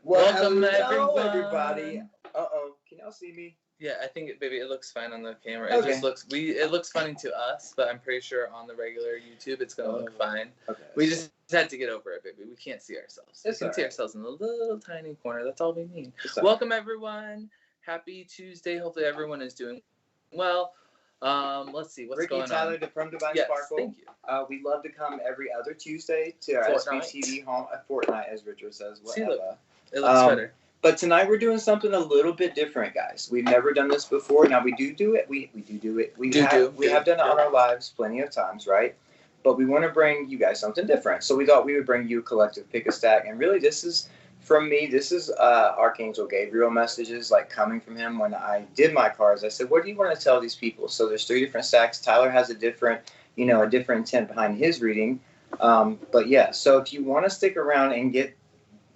Welcome hello, everyone. everybody. Can y'all see me? Yeah, I think it looks fine on the camera. Okay. It looks funny to us, but I'm pretty sure on the regular YouTube it's gonna look fine. Okay. We just had to get over it, baby. We can't see ourselves. It's we can see right. ourselves in the little tiny corner. That's all we need. It's Welcome everyone. Happy Tuesday. Hopefully everyone is doing well. Let's see what's Ricky going Tyler on. from Divine Yes, Sparkle. thank you. We love to come every other Tuesday to our Fortnite. SBTV home. Fortnite, as Richard says. See, Whatever. look, it looks better. But tonight we're doing something a little bit different, guys. We've never done this before. Now we do it. We do it. We have done it on our lives plenty of times, right? But we want to bring you guys something different. So we thought we would bring you a collective pick a stack. And really, this is from me. This is Archangel Gabriel messages, like coming from him. When I did my cards, I said, "What do you want to tell these people?" So there's 3 different stacks. Tyler has a different intent behind his reading. But yeah, so if you want to stick around and get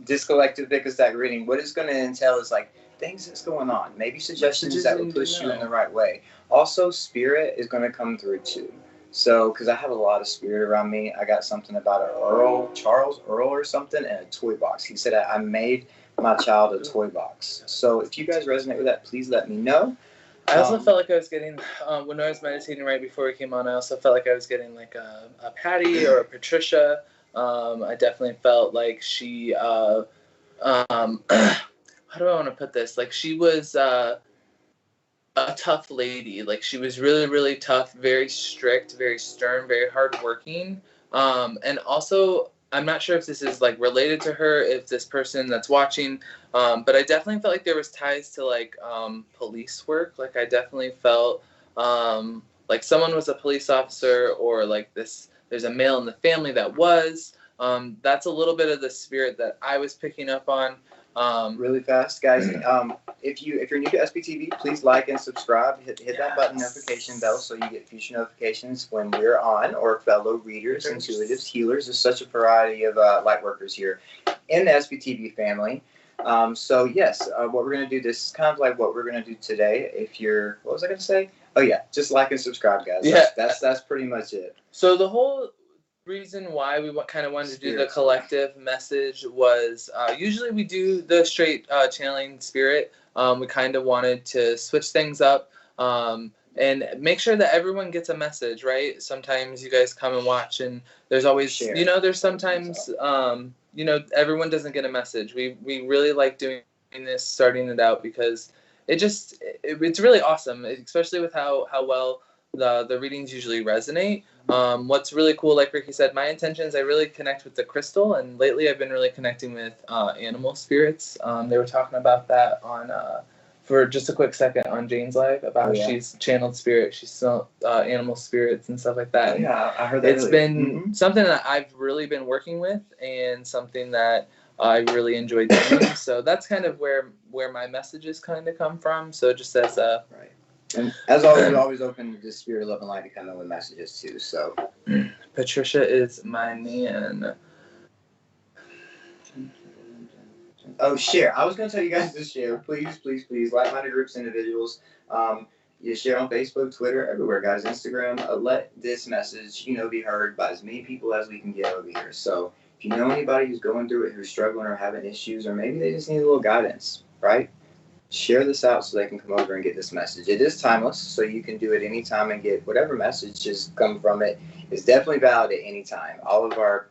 this collective pick a stack reading, what it's going to entail is like things that's going on, maybe suggestions that will push you in the right way. Also, spirit is going to come through too. So, because I have a lot of spirit around me, I got something about Charles Earl or something, and a toy box. He said I made my child a toy box. So if you guys resonate with that, please let me know. I also felt like I was getting, when I was meditating right before we came on, I also felt like I was getting like a Patty or a Patricia. I definitely felt like she, how do I want to put this? Like she was a tough lady. Like she was really, really tough, very strict, very stern, very hardworking. And also, I'm not sure if this is like related to her, if this person that's watching, but I definitely felt like there was ties to like police work. Like I definitely felt like someone was a police officer, or like there's a male in the family that was. That's a little bit of the spirit that I was picking up on. Really fast, guys. If you're new to SBTV, please like and subscribe. Hit that button, notification bell, so you get future notifications when we're on, or fellow readers, intuitives, healers. There's such a variety of light workers here in the SBTV family. So yes, what we're gonna do. This is kind of like what we're gonna do today. What was I gonna say? Oh yeah, just like and subscribe, guys. Yeah, that's pretty much it. So the whole reason why we kind of wanted to do the collective message was usually we do the straight channeling spirit. We kind of wanted to switch things up and make sure that everyone gets a message, right? Sometimes you guys come and watch, and there's always there's sometimes everyone doesn't get a message. We really like doing this, starting it out, because it's really awesome, especially with how well the readings usually resonate. What's really cool, like Ricky said, my intentions, I really connect with the crystal, and lately I've been really connecting with animal spirits. They were talking about that on for just a quick second on Jane's live about how she's channeled spirit, she's still animal spirits and stuff like that. Yeah, I heard that. It's been something that I've really been working with, and something that I really enjoy doing. So that's kind of where my messages kind of come from. So just as a right. And as always, we're always open to the spirit, love, and light to come in with messages too. So, Patricia is my nan. Oh, share. I was going to tell you guys to share. Please, please, please. Like-minded groups, individuals. You share on Facebook, Twitter, everywhere, guys. Instagram. Let this message, be heard by as many people as we can get over here. So, if you know anybody who's going through it, who's struggling or having issues, or maybe they just need a little guidance, right? Share this out so they can come over and get this message. It is timeless, so you can do it anytime and get whatever messages come from it. It's definitely valid at any time. All of our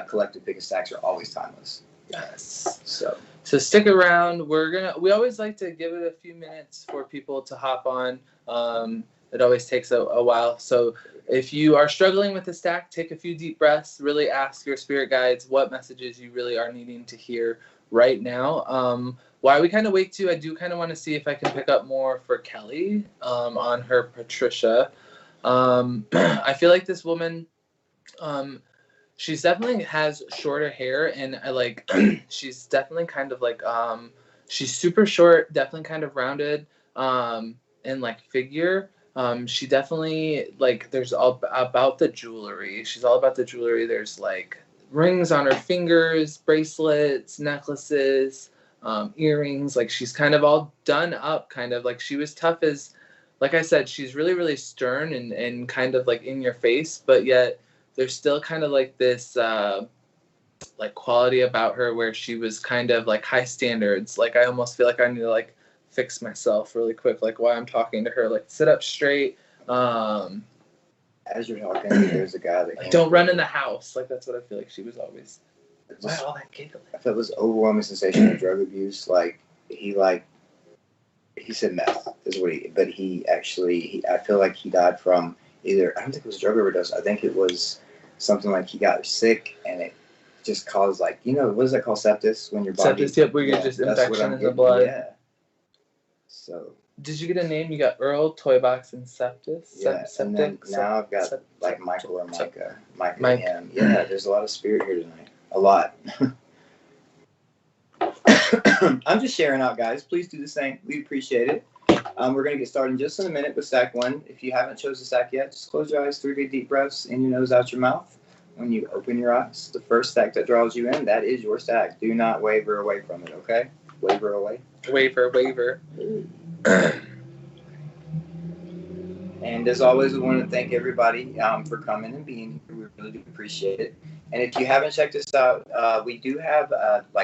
collective pick a stacks are always timeless. Yes. So stick around. We always like to give it a few minutes for people to hop on. It always takes a while. So if you are struggling with the stack, take a few deep breaths. Really ask your spirit guides what messages you really are needing to hear right now. Why we kind of wait too, I do kind of want to see if I can pick up more for Kelly on her Patricia. I feel like this woman, she's definitely has shorter hair, and I like, she's definitely kind of like, she's super short, definitely kind of rounded, and like figure. She definitely, like, there's all about the jewelry. She's all about the jewelry. There's like rings on her fingers, bracelets, necklaces, earrings. Like she's kind of all done up, kind of like she was tough as, like I said, she's really, really stern and kind of like in your face, but yet there's still kind of like this like quality about her where she was kind of like high standards. Like I almost feel like I need to like fix myself really quick, like while I'm talking to her, like sit up straight. As you're talking, there's a guy that like, don't run in the house. Like that's what I feel like she was always. Why all that giggling? I felt this overwhelming sensation of drug abuse. Like he said meth is what he, but I feel like he died from either, I don't think it was a drug overdose. I think it was something like he got sick and it just caused like, what is that called? Sepsis, when your body. Sepsis, yep, where you're just infection in the blood. Yeah. So. Did you get a name? You got Earl, Toybox, and Septis? Yeah, and then now I've got like Michael or Micah. Mike. And yeah, there's a lot of spirit here tonight. A lot. I'm just sharing out, guys. Please do the same. We appreciate it. We're going to get started in just in a minute with stack 1. If you haven't chosen stack yet, just close your eyes, 3 big deep breaths in your nose, out your mouth. When you open your eyes, the first stack that draws you in, that is your stack. Do not waver away from it, okay? Waver away. Waver. And as always, we want to thank everybody for coming and being here. We really do appreciate it. And if you haven't checked us out, we do have,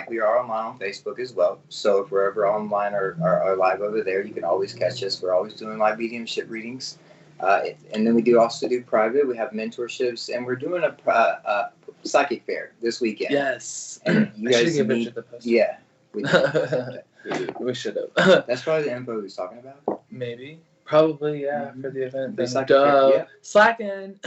we are online on Facebook as well. So if we're ever online or live over there, you can always catch us. We're always doing live mediumship readings. And then we do also do private. We have mentorships. And we're doing a psychic fair this weekend. Yes. And you guys give Richard the poster. Yeah. We should have. That's probably the info he's talking about. Maybe. Probably, yeah, for the event. Yeah. Slacking.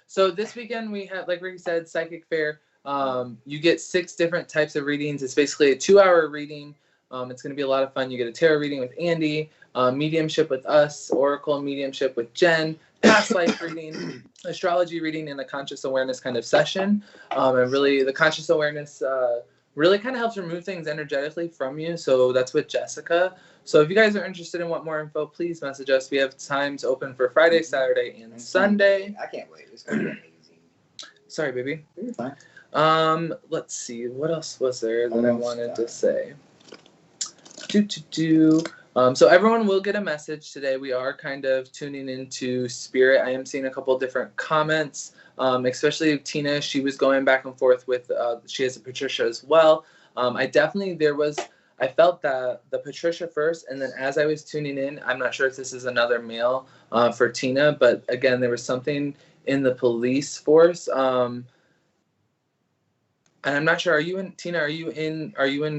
So this weekend we have, like Ricky said, Psychic Fair. You get 6 different types of readings. It's basically a 2-hour reading. It's going to be a lot of fun. You get a tarot reading with Andy, mediumship with us, oracle mediumship with Jen, past life reading, astrology reading, and a conscious awareness kind of session. And really, the conscious awareness really kind of helps remove things energetically from you. So that's with Jessica. So if you guys are interested and want more info, please message us. We have times open for Friday, Saturday, and Sunday. I can't wait. It's going to be amazing. Sorry, baby. You're fine. Let's see. What else was there that I wanted to say? So everyone will get a message today. We are kind of tuning into spirit. I am seeing a couple different comments, especially Tina. She was going back and forth with, she has a Patricia as well. I felt that the Patricia first, and then as I was tuning in, I'm not sure if this is another male for Tina, but again, there was something in the police force. And I'm not sure. Are you in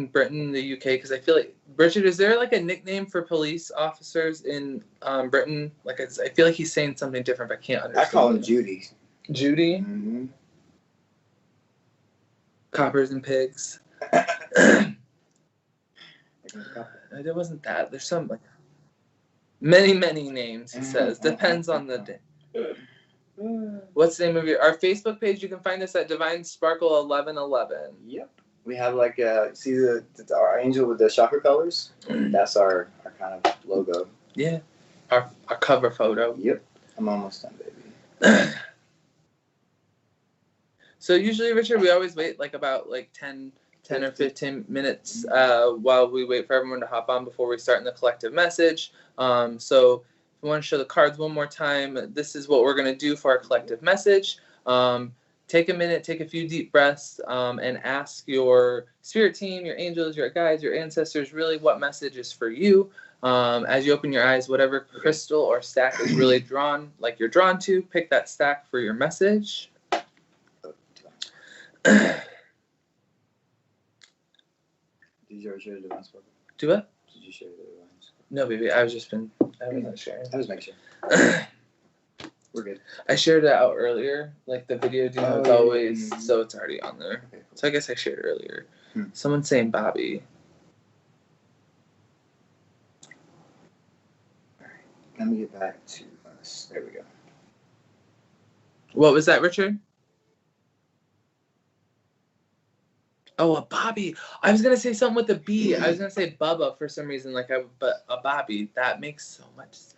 Britain, the UK? Because I feel like, Richard, is there like a nickname for police officers in Britain? Like I feel like he's saying something different, but I can't understand. I call him Judy. Judy. Mm-hmm. Coppers and pigs. It wasn't that. There's some like many names. He says depends on the day. What's the name of our Facebook page? You can find us at Divine Sparkle 1111. Yep. We have like see our angel with the chakra colors. That's our kind of logo. Yeah. Our cover photo. Yep. I'm almost done, baby. So usually, Richard, we always wait like about 10 or 15 minutes while we wait for everyone to hop on before we start in the collective message. So if you want to show the cards one more time, this is what we're going to do for our collective message. Take a minute, take a few deep breaths, and ask your spirit team, your angels, your guides, your ancestors, really what message is for you. As you open your eyes, whatever crystal or stack is really drawn, like you're drawn to, pick that stack for your message. Did you already share the Divine Sparkle? Do what? Did you share the Divine Sparkle? No, baby. I was not sharing. I was making sure. We're good. I shared it out earlier, like the video. It's always so it's already on there. Okay, cool. So I guess I shared it earlier. Someone's saying Bobby. All right. Let me get back to us. There we go. What was that, Richard? Oh, a Bobby. I was going to say something with a B. I was going to say Bubba for some reason, but a Bobby. That makes so much sense.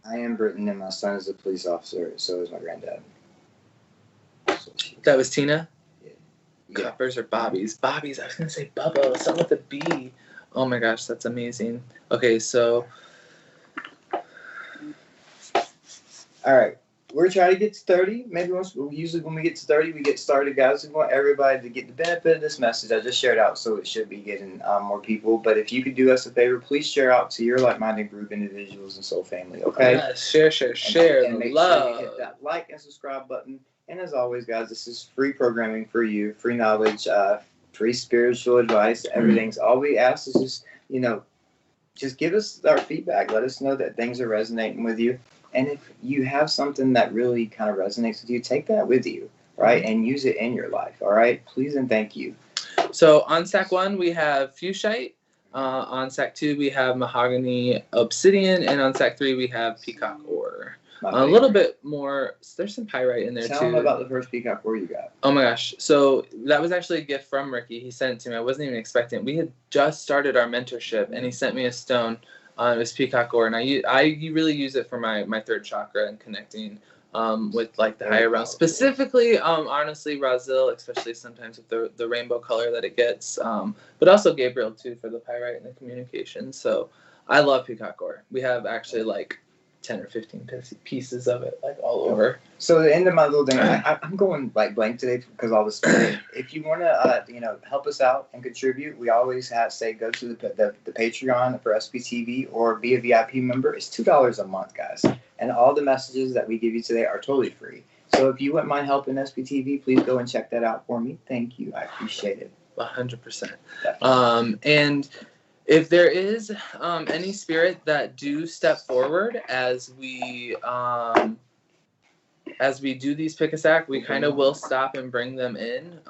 I am Britain, and my son is a police officer, so is my granddad. That was Tina? Yeah. Coppers or Bobbies? Bobbies. I was going to say Bubba. Something with a B. Oh, my gosh. That's amazing. Okay, so. All right. we're trying to get to 30. Maybe usually when we get to 30, we get started, guys. We want everybody to get the benefit of this message I just shared out, so it should be getting more people. But if you could do us a favor, please share out to your like-minded group, individuals, and soul family, okay? Yes, share. And make love. sure you hit that like and subscribe button. And as always, guys, this is free programming for you, free knowledge, free spiritual advice. Everything's all we ask is just, just give us our feedback. Let us know that things are resonating with you. And if you have something that really kind of resonates with you, take that with you, right? And use it in your life, all right? Please and thank you. So on stack 1, we have Fuchsite. On stack 2, we have Mahogany Obsidian. And on stack 3, we have Peacock Ore. A little bit more. There's some pyrite in there, too. Tell them about the first Peacock Ore you got. Oh, my gosh. So that was actually a gift from Ricky. He sent it to me. I wasn't even expecting it. We had just started our mentorship, and he sent me a stone. It was Peacock Ore, and I really use it for my third chakra and connecting with like the higher realms. Specifically, honestly, Brazil, especially sometimes with the rainbow color that it gets, but also Gabriel too for the pyrite and the communication. So I love Peacock Ore. We have actually like 10 or 15 pieces of it like all over. So the end of my little thing, I'm going like blank today because all this. If you want to help us out and contribute, we always say go to the Patreon for SPTV or be a VIP member. It's $2 a month, guys, and all the messages that we give you today are totally free. So if you wouldn't mind helping SPTV, please go and check that out for me. Thank you, I appreciate it. 100%. And if there is any spirit that do step forward as we do these pick a stack, we kind of will stop and bring them in.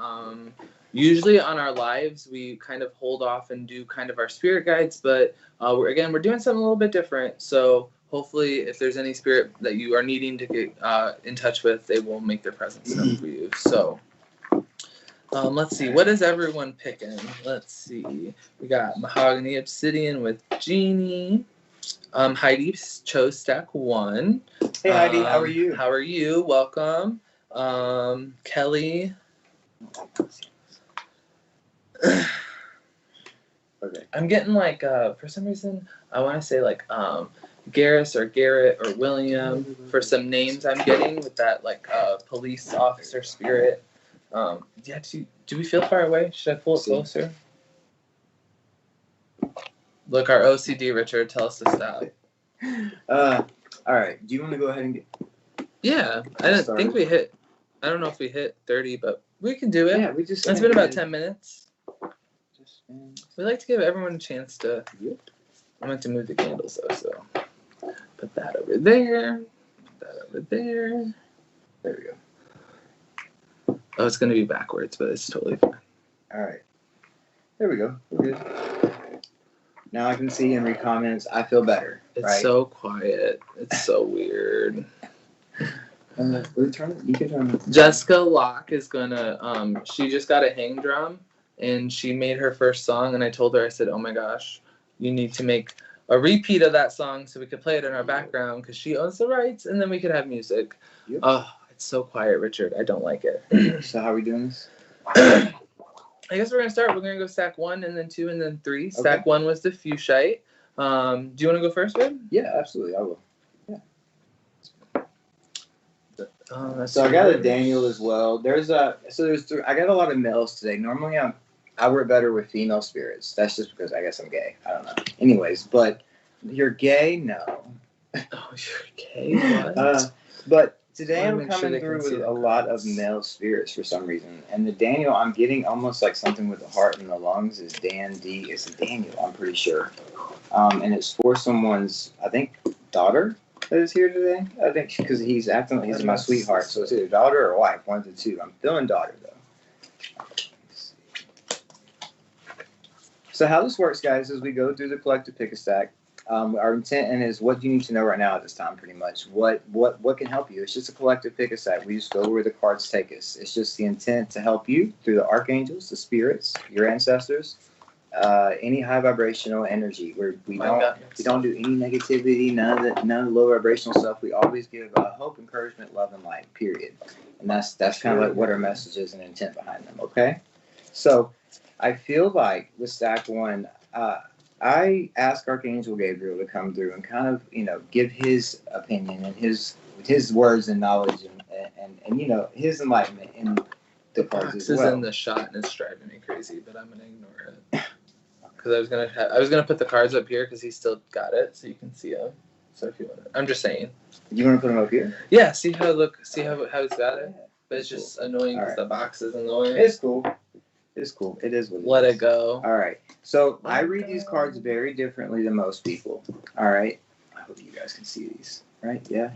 Usually on our lives, we kind of hold off and do kind of our spirit guides, but we're doing something a little bit different. So hopefully, if there's any spirit that you are needing to get in touch with, they will make their presence known for you. So. Let's see. What is everyone picking? Let's see. We got Mahogany Obsidian with Jeannie. Heidi chose stack 1. Hey, Heidi. How are you? How are you? Welcome. Kelly. Okay. I'm getting like, for some reason, I want to say like Garris or Garrett or William for some names I'm getting with that like police officer spirit. Do we feel far away? Should I pull it closer? Look, our OCD Richard, tell us to stop. All right. Do you want to go ahead and get? Yeah, I didn't think we hit. I don't know if we hit 30, but we can do it. Yeah, we just. It's been about 10 minutes. We like to give everyone a chance to. Yep. I meant to move the candles though, so put that over there. Put that over there. There we go. Oh, it's going to be backwards, but it's totally fine. All right. There we go. We're good. Now I can see and read comments. I feel better. It's so quiet. It's so weird. You can turn it. Jessica Locke is going to, she just got a hang drum, and she made her first song, and I told her, I said, oh my gosh, you need to make a repeat of that song so we could play it in our background, because she owns the rights, and then we could have music. Yep. Oh, so quiet, Richard. I don't like it. So how are we doing this? I guess we're going to start. We're going to go stack 1 and then 2 and then 3. Okay. Stack 1 was the Fuchsite. Do you want to go first, babe? Yeah, absolutely. I will. Yeah. So I got a Daniel as well. There's three. I got a lot of males today. Normally I work better with female spirits. That's just because I guess I'm gay. I don't know. Anyways, but you're gay? No. Oh, you're gay? What? But today I'm coming through with a lot of male spirits for some reason. And the Daniel, I'm getting almost like something with the heart and the lungs is Dan D. It's a Daniel, I'm pretty sure. And it's for someone's, I think, daughter that is here today. I think because he's acting like he's my sweetheart. So it's either daughter or wife, one of the two. I'm feeling daughter, though. So how this works, guys, is we go through the collective pick a stack. Our intent is what do you need to know right now at this time, pretty much. What can help you? It's just a collective pick a stack. We just go where the cards take us. It's just the intent to help you through the archangels, the spirits, your ancestors, any high vibrational energy. Where we don't do any negativity, none of the low vibrational stuff. We always give hope, encouragement, love, and light. Period. And that's kind of like what our message is and intent behind them. Okay. So I feel like with stack 1. I asked Archangel Gabriel to come through and kind of, give his opinion and his words and knowledge and his enlightenment in the cards as well. The box is in the shot and it's driving me crazy, but I'm gonna ignore it because I was gonna put the cards up here because he still got it, so you can see them. So if you want, I'm just saying. You want to put them up here? Yeah. See how he's got it, but it's just annoying because the box is in the way. It's cool. It's cool. It is what it is. Let it go. All right. So I read these cards very differently than most people. All right. I hope you guys can see these. Right? Yeah.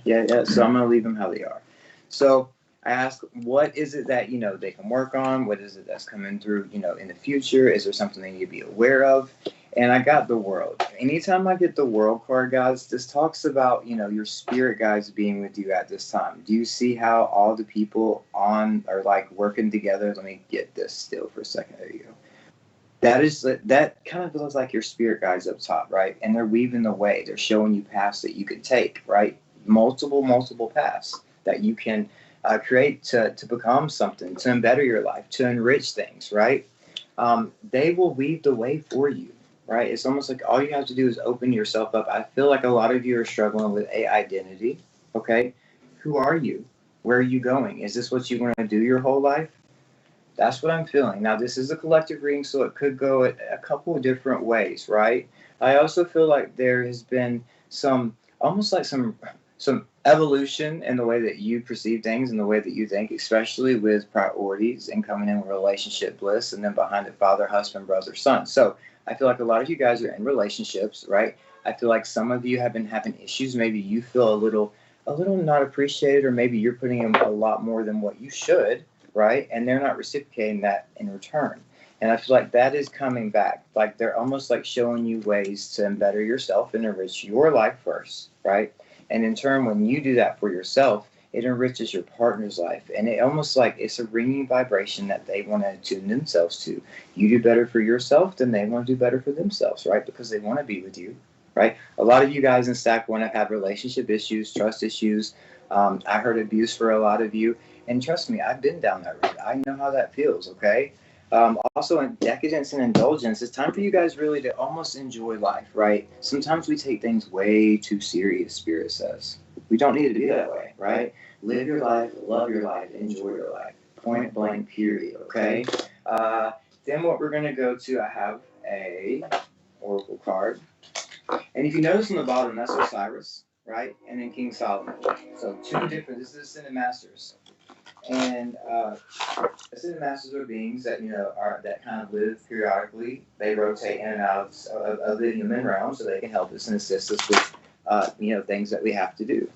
So I'm gonna leave them how they are. So I ask, what is it that they can work on? What is it that's coming through in the future? Is there something they need to be aware of? And I got the World. Anytime I get the World card, guys, this talks about your spirit guides being with you at this time. Do you see how all the people on are like working together? Let me get this still for a second. There you go. That kind of feels like your spirit guides up top, right? And they're weaving the way. They're showing you paths that you can take, right? Multiple paths that you can create to become something, to better your life, to enrich things, right? They will weave the way for you, right? It's almost like all you have to do is open yourself up. I feel like a lot of you are struggling with a identity, okay? Who are you? Where are you going? Is this what you want to do your whole life? That's what I'm feeling. Now, this is a collective reading, so it could go a couple of different ways, right? I also feel like there has been almost like some evolution in the way that you perceive things and the way that you think, especially with priorities and coming in with relationship bliss, and then behind it, father, husband, brother, son. So I feel like a lot of you guys are in relationships, right? I feel like some of you have been having issues. Maybe you feel a little not appreciated, or maybe you're putting in a lot more than what you should, right? And they're not reciprocating that in return. And I feel like that is coming back. Like they're almost like showing you ways to better yourself and enrich your life first, right? And in turn, when you do that for yourself, it enriches your partner's life. And it almost like it's a ringing vibration that they want to tune themselves to. You do better for yourself, then they want to do better for themselves, right? Because they want to be with you, right? A lot of you guys in Stack want to have relationship issues, trust issues. I heard abuse for a lot of you. And trust me, I've been down that road. I know how that feels, okay? Also, in decadence and indulgence, it's time for you guys really to almost enjoy life, right? Sometimes we take things way too serious, Spirit says. We don't need to be that way, right? Live your life, love your life, enjoy your life. Point blank, period, okay? Then what we're going to go to, I have a oracle card. And if you notice on the bottom, that's Osiris, right? And then King Solomon. So two different, this is Ascended Masters. And Ascended Masters are beings that that kind of live periodically. They rotate in and out of the human realm, so they can help us and assist us with things that we have to do.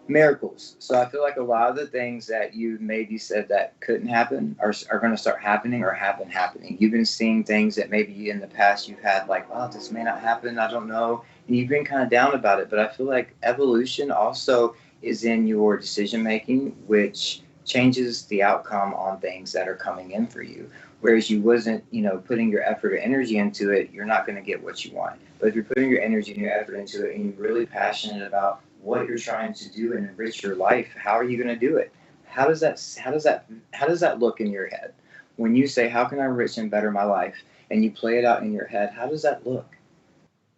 Miracles. So I feel like a lot of the things that you maybe said that couldn't happen are going to start happening or have been happening. You've been seeing things that maybe in the past you've had like, oh, this may not happen, I don't know, and you've been kind of down about it. But I feel like evolution also is in your decision making, which changes the outcome on things that are coming in for you. Whereas you wasn't, putting your effort or energy into it, you're not going to get what you want. But if you're putting your energy and your effort into it and you're really passionate about what you're trying to do and enrich your life, how are you going to do it? How does that look in your head? When you say, how can I enrich and better my life? And you play it out in your head, how does that look?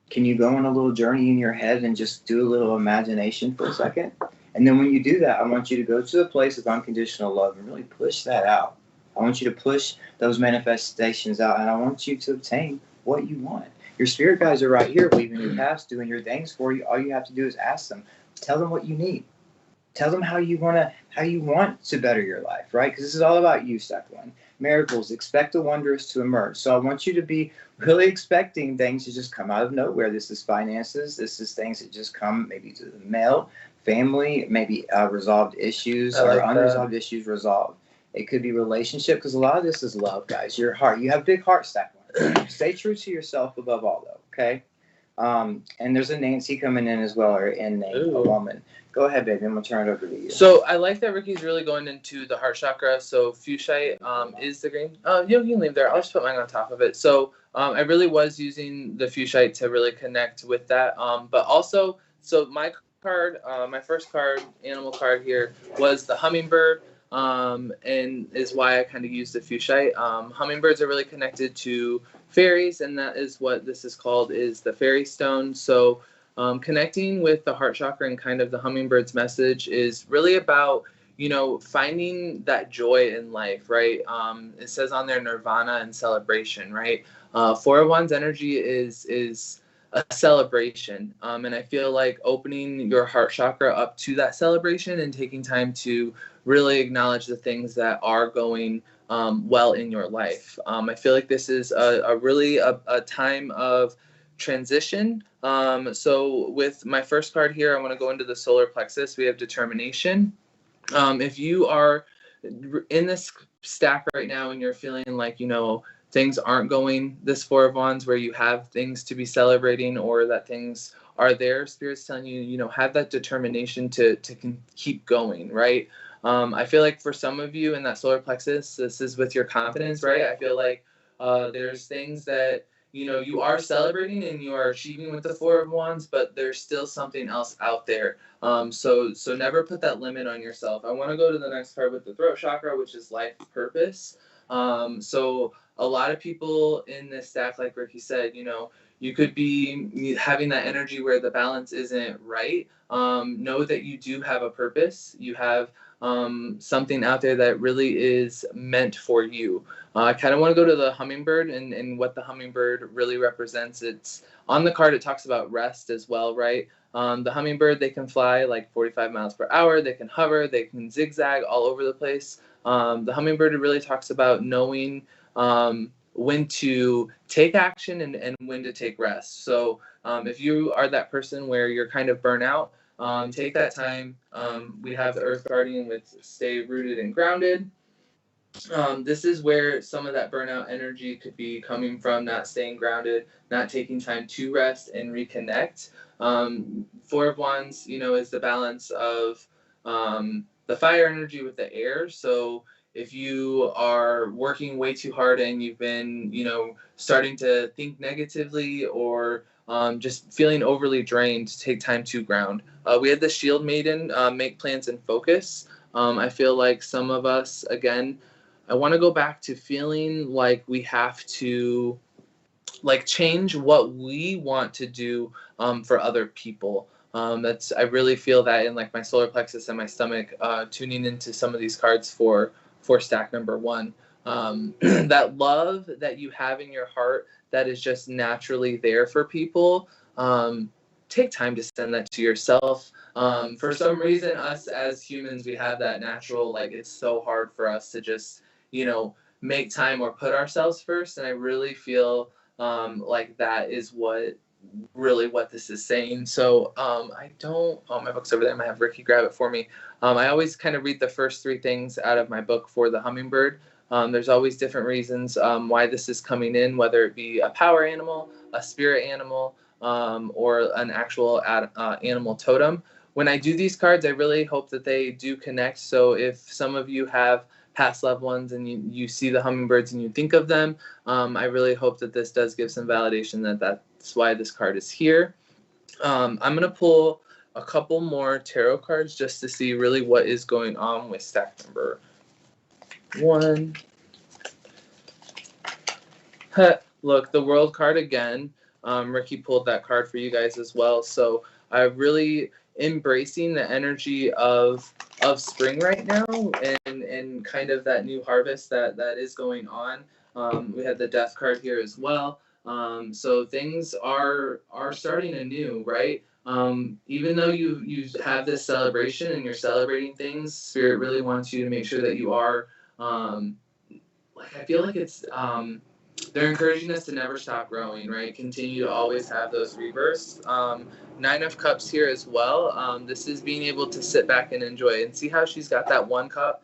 Can you go on a little journey in your head and just do a little imagination for a second? And then when you do that, I want you to go to a place of unconditional love and really push that out. I want you to push those manifestations out, and I want you to obtain what you want. Your spirit guides are right here, weaving your paths, doing your things for you. All you have to do is ask them. Tell them what you need. Tell them how you want to better your life, right? Because this is all about you, step one. Miracles, expect the wondrous to emerge. So I want you to be really expecting things to just come out of nowhere. This is finances. This is things that just come maybe to the mail, family, maybe resolved issues or unresolved issues resolved. It could be relationship, because a lot of this is love, guys. Your heart. You have a big heart, step one. Stay true to yourself above all, though, okay? And there's a Nancy coming in as well, or in name, a woman. Go ahead, baby. I'm going to turn it over to you. So I like that Ricky's really going into the heart chakra. So fuchsite is the green. You can leave there. I'll just put mine on top of it. So I really was using the fuchsite to really connect with that. But also, so my card, my first card, animal card here, was the hummingbird. and is why I kind of use the fuchsite. Hummingbirds are really connected to fairies, and that is what this is called, is the fairy stone. So connecting with the heart chakra and kind of the hummingbird's message is really about, finding that joy in life, right? It says on there nirvana and celebration, right? Four of Wands energy is a celebration, and I feel like opening your heart chakra up to that celebration and taking time to really acknowledge the things that are going well in your life. I feel like this is a time of transition. So with my first card here, I want to go into the solar plexus. We have determination. If you are in this stack right now and you're feeling like, things aren't going this Four of Wands where you have things to be celebrating, or that things are there, Spirit's telling you, have that determination to keep going, right? I feel like for some of you in that solar plexus, this is with your confidence, right? I feel like there's things that, you are celebrating and you are achieving with the Four of Wands, but there's still something else out there. So never put that limit on yourself. I want to go to the next card with the throat chakra, which is life purpose. So a lot of people in this stack, like Ricky said, you could be having that energy where the balance isn't right. Know that you do have a purpose. You have something out there that really is meant for you. I kind of want to go to the hummingbird and what the hummingbird really represents. It's on the card. It talks about rest as well, right? The hummingbird, they can fly like 45 miles per hour. They can hover. They can zigzag all over the place. The hummingbird really talks about knowing when to take action and when to take rest. So if you are that person where you're kind of burnt out, take that time. We have the Earth Guardian with stay rooted and grounded. This is where some of that burnout energy could be coming from, not staying grounded, not taking time to rest and reconnect. Four of Wands, is the balance of the fire energy with the air. So if you are working way too hard and you've been, starting to think negatively, or just feeling overly drained, take time to ground. We had the Shield Maiden, make plans and focus. I feel like some of us, again, I want to go back to feeling like we have to change what we want to do for other people. I really feel that in like my solar plexus and my stomach, tuning into some of these cards for stack number one. That love that you have in your heart that is just naturally there for people. Take time to send that to yourself. For some reason, us as humans, we have that natural, it's so hard for us to just, make time or put ourselves first. And I really feel like that is what this is saying. So I don't, my book's over there. I'm gonna have Ricky grab it for me. I always kind of read the first three things out of my book for the hummingbird. There's always different reasons why this is coming in, whether it be a power animal, a spirit animal, or an actual animal totem. When I do these cards, I really hope that they do connect. So if some of you have past loved ones and you see the hummingbirds and you think of them, I really hope that this does give some validation that that's why this card is here. I'm going to pull a couple more tarot cards just to see really what is going on with stack number one. Look, the World card again. Ricky pulled that card for you guys as well. So I'm really embracing the energy of spring right now, and kind of that new harvest that is going on. We had the Death card here as well. So things are starting anew, right? Even though you have this celebration and you're celebrating things, Spirit really wants you to make sure that you are I feel like it's they're encouraging us to never stop growing, right? Continue to always have those rebirths. Nine of Cups here as well. This is being able to sit back and enjoy, and see how she's got that one cup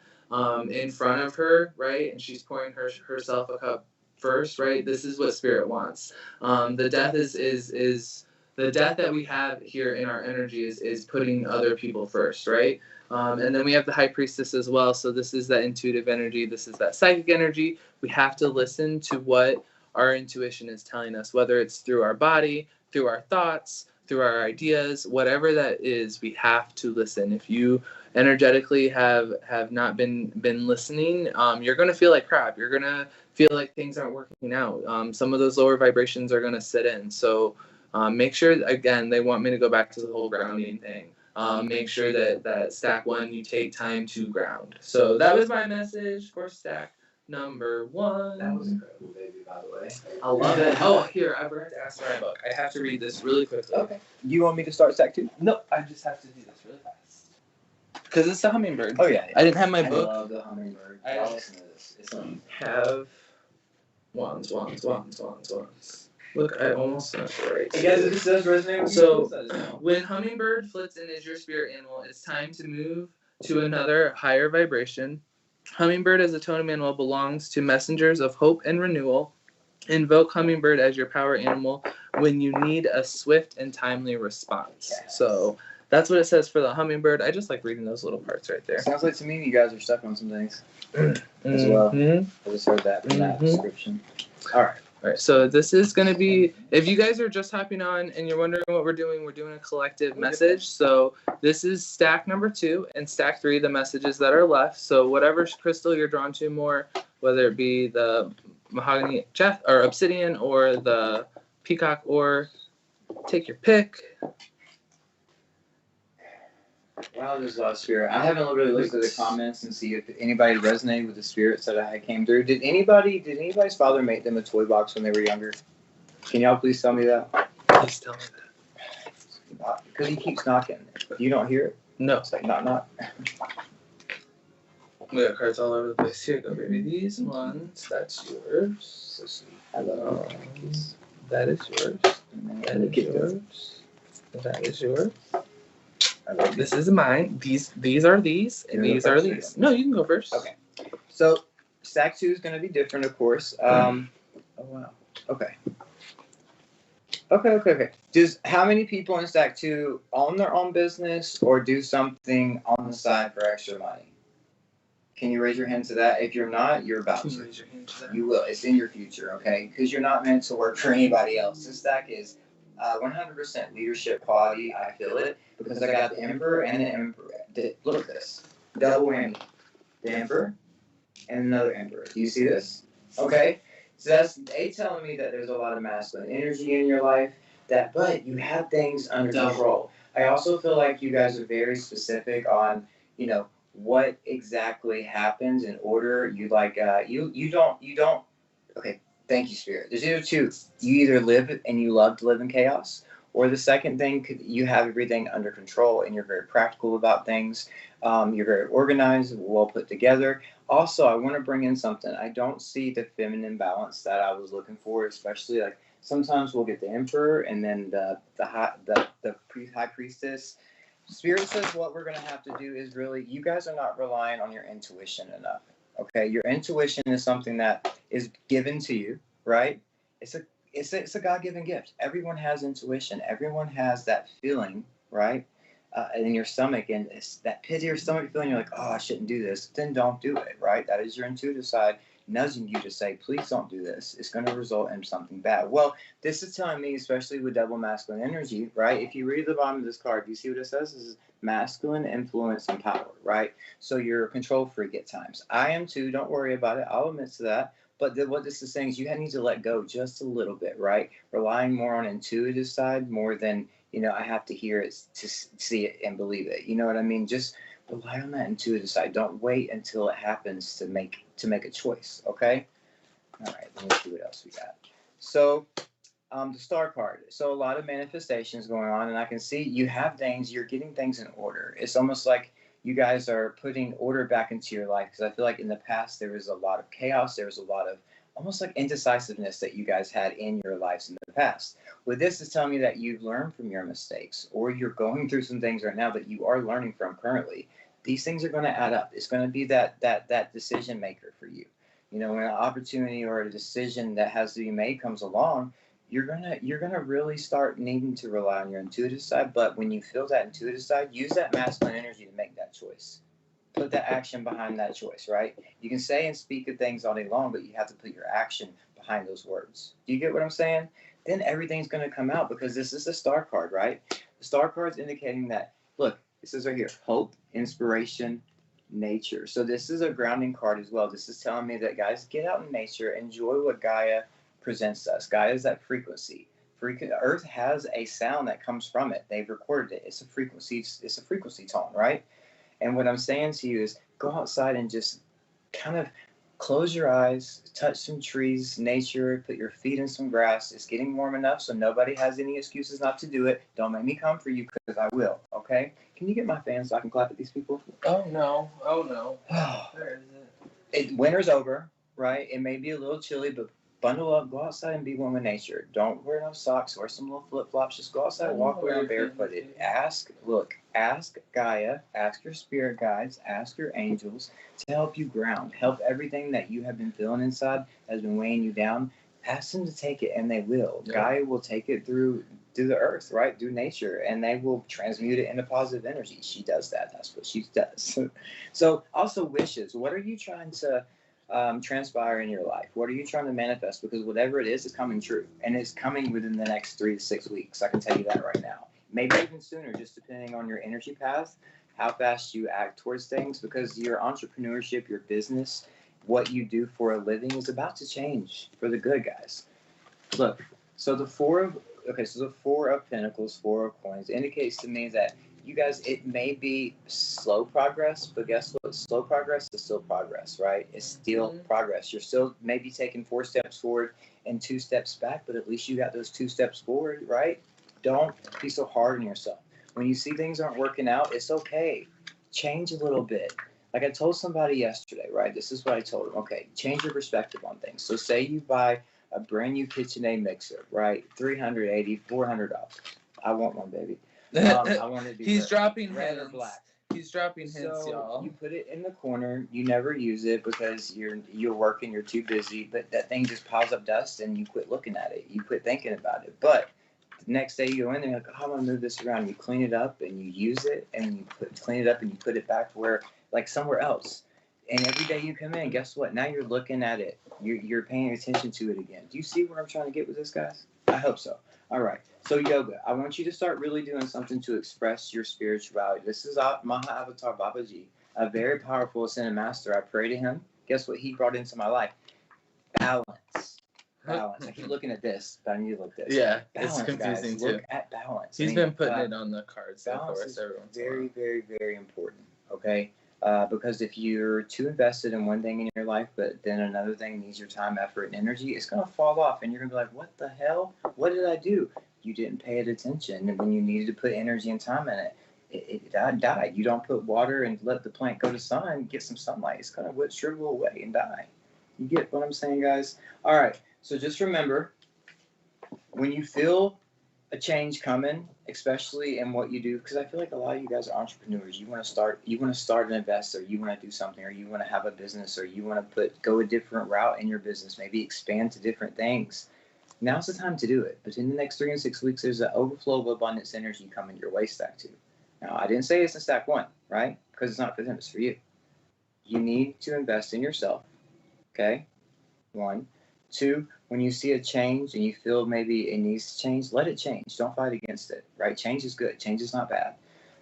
in front of her, right? And she's pouring herself a cup first, right? This is what Spirit wants. The death is the death that we have here in our energy is putting other people first, right? And then we have the High Priestess as well. So this is that intuitive energy. This is that psychic energy. We have to listen to what our intuition is telling us, whether it's through our body, through our thoughts, through our ideas, whatever that is, we have to listen. If you energetically have not been listening, you're going to feel like crap. You're going to feel like things aren't working out. Some of those lower vibrations are going to sit in. So make sure, again, they want me to go back to the whole grounding thing. Make sure that stack 1, you take time to ground. So that was my message for stack number 1. That was incredible, baby, by the way. I love it. Oh, here, I forgot to ask for my book. I have to read this really quickly. Okay. You want me to start stack 2? No, I just have to do this really fast. Because it's the hummingbird. Oh, yeah. I didn't have my book. I love the hummingbird. I'll listen to this. It's have wands. Look, I almost said it right. I guess if it says resonate with you, So, when hummingbird flits in as your spirit animal, it's time to move to another higher vibration. Hummingbird as a totem animal belongs to messengers of hope and renewal. Invoke hummingbird as your power animal when you need a swift and timely response. Yes. So that's what it says for the hummingbird. I just like reading those little parts right there. Sounds like to me you guys are stuck on some things as well. I just heard that from that description. All right, so this is going to be, if you guys are just hopping on and you're wondering what we're doing a collective message. So this is stack number 2 and stack 3, the messages that are left. So whatever crystal you're drawn to more, whether it be the mahogany or obsidian or the peacock ore, take your pick. Wow, there's a lot of spirit. I haven't really looked at the comments and see if anybody resonated with the spirits that I came through. Did anybody's father make them a toy box when they were younger? Can y'all please tell me that? Please tell me that. Because he keeps knocking. You don't hear it? No. It's like knock. We got cards all over the place. Here you go, baby. These ones, that's yours. So sweet. I love it. That is yours. That is yours. That is yours. This is mine. These are these, and these are these. No, you can go first. Okay. So stack 2 is going to be different, of course. Oh wow. Okay. How many people in stack 2 own their own business or do something on the side for extra money? Can you raise your hand to that? If you're not, you're about to. Raise your hand to that. You will. It's in your future, okay? Because you're not meant to work for anybody else. This stack is 100% leadership quality. I feel it because I got the Emperor and the Emperor. Look at this. Double whammy. The Emperor and another Emperor. Do you see this? Okay. So that's they telling me that there's a lot of masculine energy in your life. But you have things under control. I also feel like you guys are very specific on, what exactly happens in order. You like you don't. Okay. Thank you, Spirit. There's either two. You either live and you love to live in chaos, or the second thing, you have everything under control and you're very practical about things. You're very organized, well put together. Also, I want to bring in something. I don't see the feminine balance that I was looking for, especially like sometimes we'll get the Emperor and then the high priestess. Spirit says what we're going to have to do is really, you guys are not relying on your intuition enough. Okay, your intuition is something that is given to you, right? It's a God-given gift. Everyone has intuition. Everyone has that feeling, right? In your stomach, and it's that pit of your stomach feeling. You're like, oh, I shouldn't do this. Then don't do it, right? That is your intuitive side nudging you to say, please don't do this. It's going to result in something bad. Well, this is telling me, especially with double masculine energy, right? If you read the bottom of this card, do you see what it says? This is masculine influence and power, right? So you're a control freak at times. I am too. Don't worry about it. I'll admit to that. But what this is saying is you need to let go just a little bit, right? Relying more on intuitive side more than, I have to hear it to see it and believe it. You know what I mean? Just rely on that intuitive side. Don't wait until it happens to make a choice, okay? All right, let me see what else we got. So the star card. So a lot of manifestations going on, and I can see you have things, you're getting things in order. It's almost like you guys are putting order back into your life, because I feel like in the past there was a lot of chaos. There was a lot of almost like indecisiveness that you guys had in your lives in the past. With this, is telling me that you've learned from your mistakes, or you're going through some things right now that you are learning from currently. These things are going to add up. It's going to be that decision maker for you. When an opportunity or a decision that has to be made comes along, you're gonna really start needing to rely on your intuitive side. But when you feel that intuitive side, use that masculine energy to make that choice. Put that action behind that choice, right? You can say and speak of things all day long, but you have to put your action behind those words. Do you get what I'm saying? then everything's going to come out, because this is the star card, right? The star card's indicating that, look, it says right here, hope, inspiration, nature. So this is a grounding card as well. This is telling me that, guys, get out in nature, enjoy what Gaia presents us. Gaia is that frequency. Earth has a sound that comes from it. They've recorded it. It's a frequency tone, right? And what I'm saying to you is, go outside and just kind of close your eyes, touch some trees, nature, put your feet in some grass. It's getting warm enough so nobody has any excuses not to do it. Don't make me come for you, because I will, okay? Can you get my fan so I can clap at these people? Oh, no. Where is it? Winter's over, right? It may be a little chilly, but bundle up, go outside and be one with nature. Don't wear no socks, wear some little flip-flops. Just go outside and walk around barefooted. Ask Gaia, ask your spirit guides, ask your angels to help you ground. Help everything that you have been feeling inside has been weighing you down. Ask them to take it, and they will. Yeah. Gaia will take it through the earth, right? Through nature, and they will transmute it into positive energy. She does that. That's what she does. So also wishes. What are you trying to transpire in your life? What are you trying to manifest? Because whatever it is coming true, and it's coming within the next 3 to 6 weeks. I can tell you that right now. Maybe even sooner, just depending on your energy path, how fast you act towards things, because your entrepreneurship, your business, what you do for a living is about to change for the good, guys. Look, so the Four of Pentacles, Four of Coins indicates to me that you guys, it may be slow progress, but guess what? Slow progress is still progress, right? It's still progress. You're still maybe taking 4 steps forward and 2 steps back, but at least you got those 2 steps forward, right? Don't be so hard on yourself. When you see things aren't working out, it's okay. Change a little bit. Like I told somebody yesterday, right? This is what I told them. Okay, change your perspective on things. So say you buy a brand new KitchenAid mixer, right? $380, $400. I want one, baby. I want it to be He's dropping red hints. or black. He's dropping hints, y'all. You put it in the corner. You never use it because you're working. You're too busy. But that thing just piles up dust, and you quit looking at it. You quit thinking about it. But the next day you go in there, you're like, oh, I'm gonna move this around. You clean it up and you use it, and you clean it up and you put it back where, like, somewhere else. And every day you come in, guess what? Now you're looking at it. You're paying attention to it again. Do you see where I'm trying to get with this, guys? I hope so. All right. So yoga, I want you to start really doing something to express your spirituality. This is Maha Avatar Babaji, a very powerful ascended master. I pray to him. Guess what he brought into my life? Balance. I keep looking at this, but I need to look at this. Yeah, balance, it's confusing guys. too. Look at balance. He's been putting it on the cards. Balance is very, very, very important. Okay. Because if you're too invested in one thing in your life, but then another thing needs your time, effort, and energy, it's going to fall off. And you're going to be like, what the hell? What did I do? You didn't pay it attention. And when you needed to put energy and time in it, it died. You don't put water and let the plant go to sun and get some sunlight. It's going to shrivel away and die. You get what I'm saying, guys? All right. So just remember, when you feel a change coming, especially in what you do, because I feel like a lot of you guys are entrepreneurs. You want to start an invest, or you want to do something, or you want to have a business, or you want to go a different route in your business, maybe expand to different things. Now's the time to do it. Between the next 3 and 6 weeks, there's an overflow of abundance energy coming your way, stack 2. Now, I didn't say it's in stack 1, right? Because it's not for them, it's for you. You need to invest in yourself, okay? 1. 2, when you see a change and you feel maybe it needs to change, let it change. Don't fight against it, right? Change is good. Change is not bad.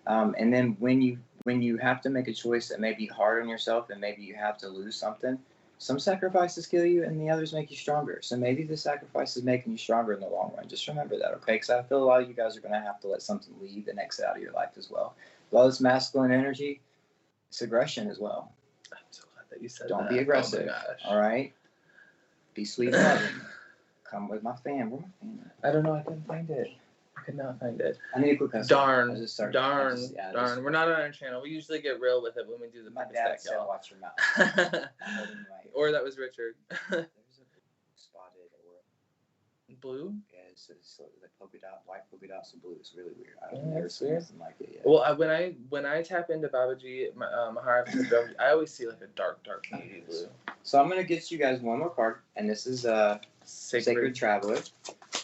And then when you have to make a choice that may be hard on yourself, and maybe you have to lose something, some sacrifices kill you and the others make you stronger. So maybe the sacrifice is making you stronger in the long run. Just remember that, okay? Because I feel a lot of you guys are going to have to let something leave and exit out of your life as well. All this masculine energy, it's aggression as well. I'm so glad that you said that. Don't be aggressive, all right? Be sweet and loving. Come with my fan. Where's my fan at? I don't know. I couldn't find it. I could not find it. I need a quick Darn. We're not on our channel. We usually get real with it when we do the my Papa dad Stack, said, y'all. watch your mouth. Or that was Richard. There's a spotted or blue. Yeah, it's like polka dot, white polka dots and blue. It's really weird. I've never seen something like it yet. Well, when I tap into Babaji, Maharaji, I always see like a dark navy blue. So I'm gonna get you guys one more card, and this is Sacred Traveler.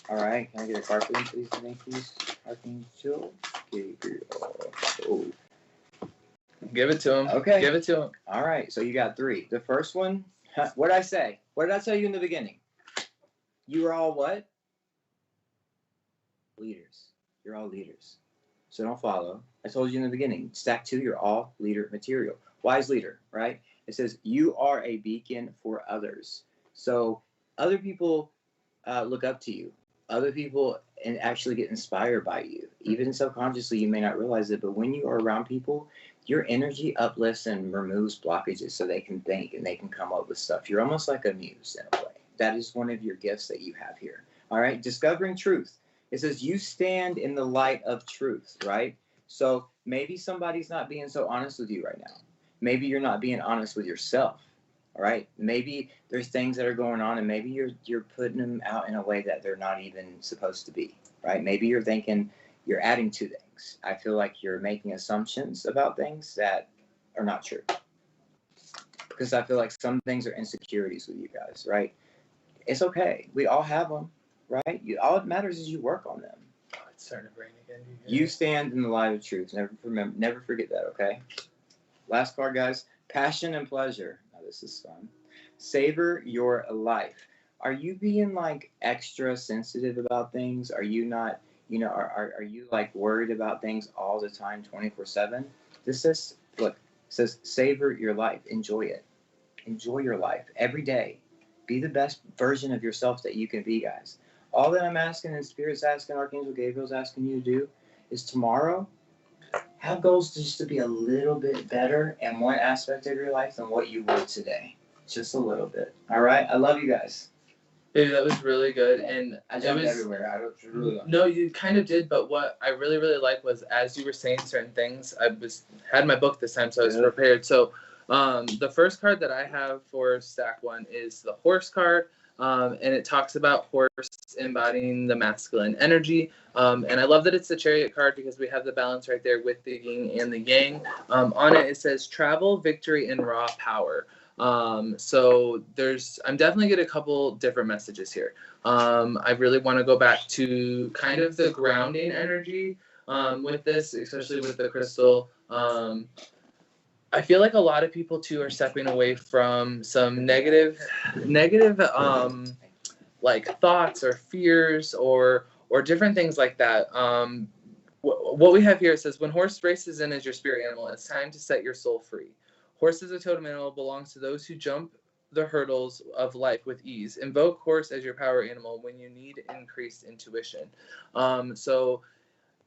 All right, can I get a card for them, please? Thank you, Archangel Gabriel. Oh. Give it to him. Okay. Give it to him. All right, so you got 3. The first one, what did I say? What did I tell you in the beginning? You are all what? leaders. You're all leaders. So don't follow. I told you in the beginning, stack 2, you're all leader material. Wise leader, right? It says you are a beacon for others. So other people look up to you. Other people and actually get inspired by you. Even subconsciously, you may not realize it, but when you are around people, your energy uplifts and removes blockages so they can think and they can come up with stuff. You're almost like a muse in a way. That is one of your gifts that you have here. All right, discovering truth. It says you stand in the light of truth, right? So maybe somebody's not being so honest with you right now. Maybe you're not being honest with yourself. All right. Maybe there's things that are going on, and maybe you're putting them out in a way that they're not even supposed to be. Right. Maybe you're thinking you're adding to things. I feel like you're making assumptions about things that are not true. Because I feel like some things are insecurities with you guys. Right. It's okay. We all have them. Right. All that matters is you work on them. Oh, it's starting to rain again. You stand in the light of truth. Never forget that. Okay. Last card, guys. Passion and pleasure. Now, this is fun. Savor your life. Are you being like extra sensitive about things? Are you not, are you like worried about things all the time, 24/7? This says, look, it says savor your life. Enjoy it. Enjoy your life every day. Be the best version of yourself that you can be, guys. All that I'm asking and Spirit's asking, Archangel Gabriel's asking you to do is tomorrow, have goals just to be a little bit better in one aspect of your life than what you were today. Just a little bit. All right? I love you guys. Dude, that was really good. And I jumped everywhere. I was really No, you kind of did, but what I really, really liked was as you were saying certain things, had my book this time, so I was prepared. So the first card that I have for stack 1 is the horse card. And it talks about horse embodying the masculine energy. And I love that it's the chariot card because we have the balance right there with the yin and the yang. On it, it says travel, victory, and raw power. So I'm definitely getting a couple different messages here. I really want to go back to kind of the grounding energy with this, especially with the crystal. I feel like a lot of people too are stepping away from some negative like thoughts or fears or different things like that. What we have here, it says when horse races in as your spirit animal, it's time to set your soul free. Horse is a totem animal, belongs to those who jump the hurdles of life with ease. Invoke horse as your power animal when you need increased intuition. So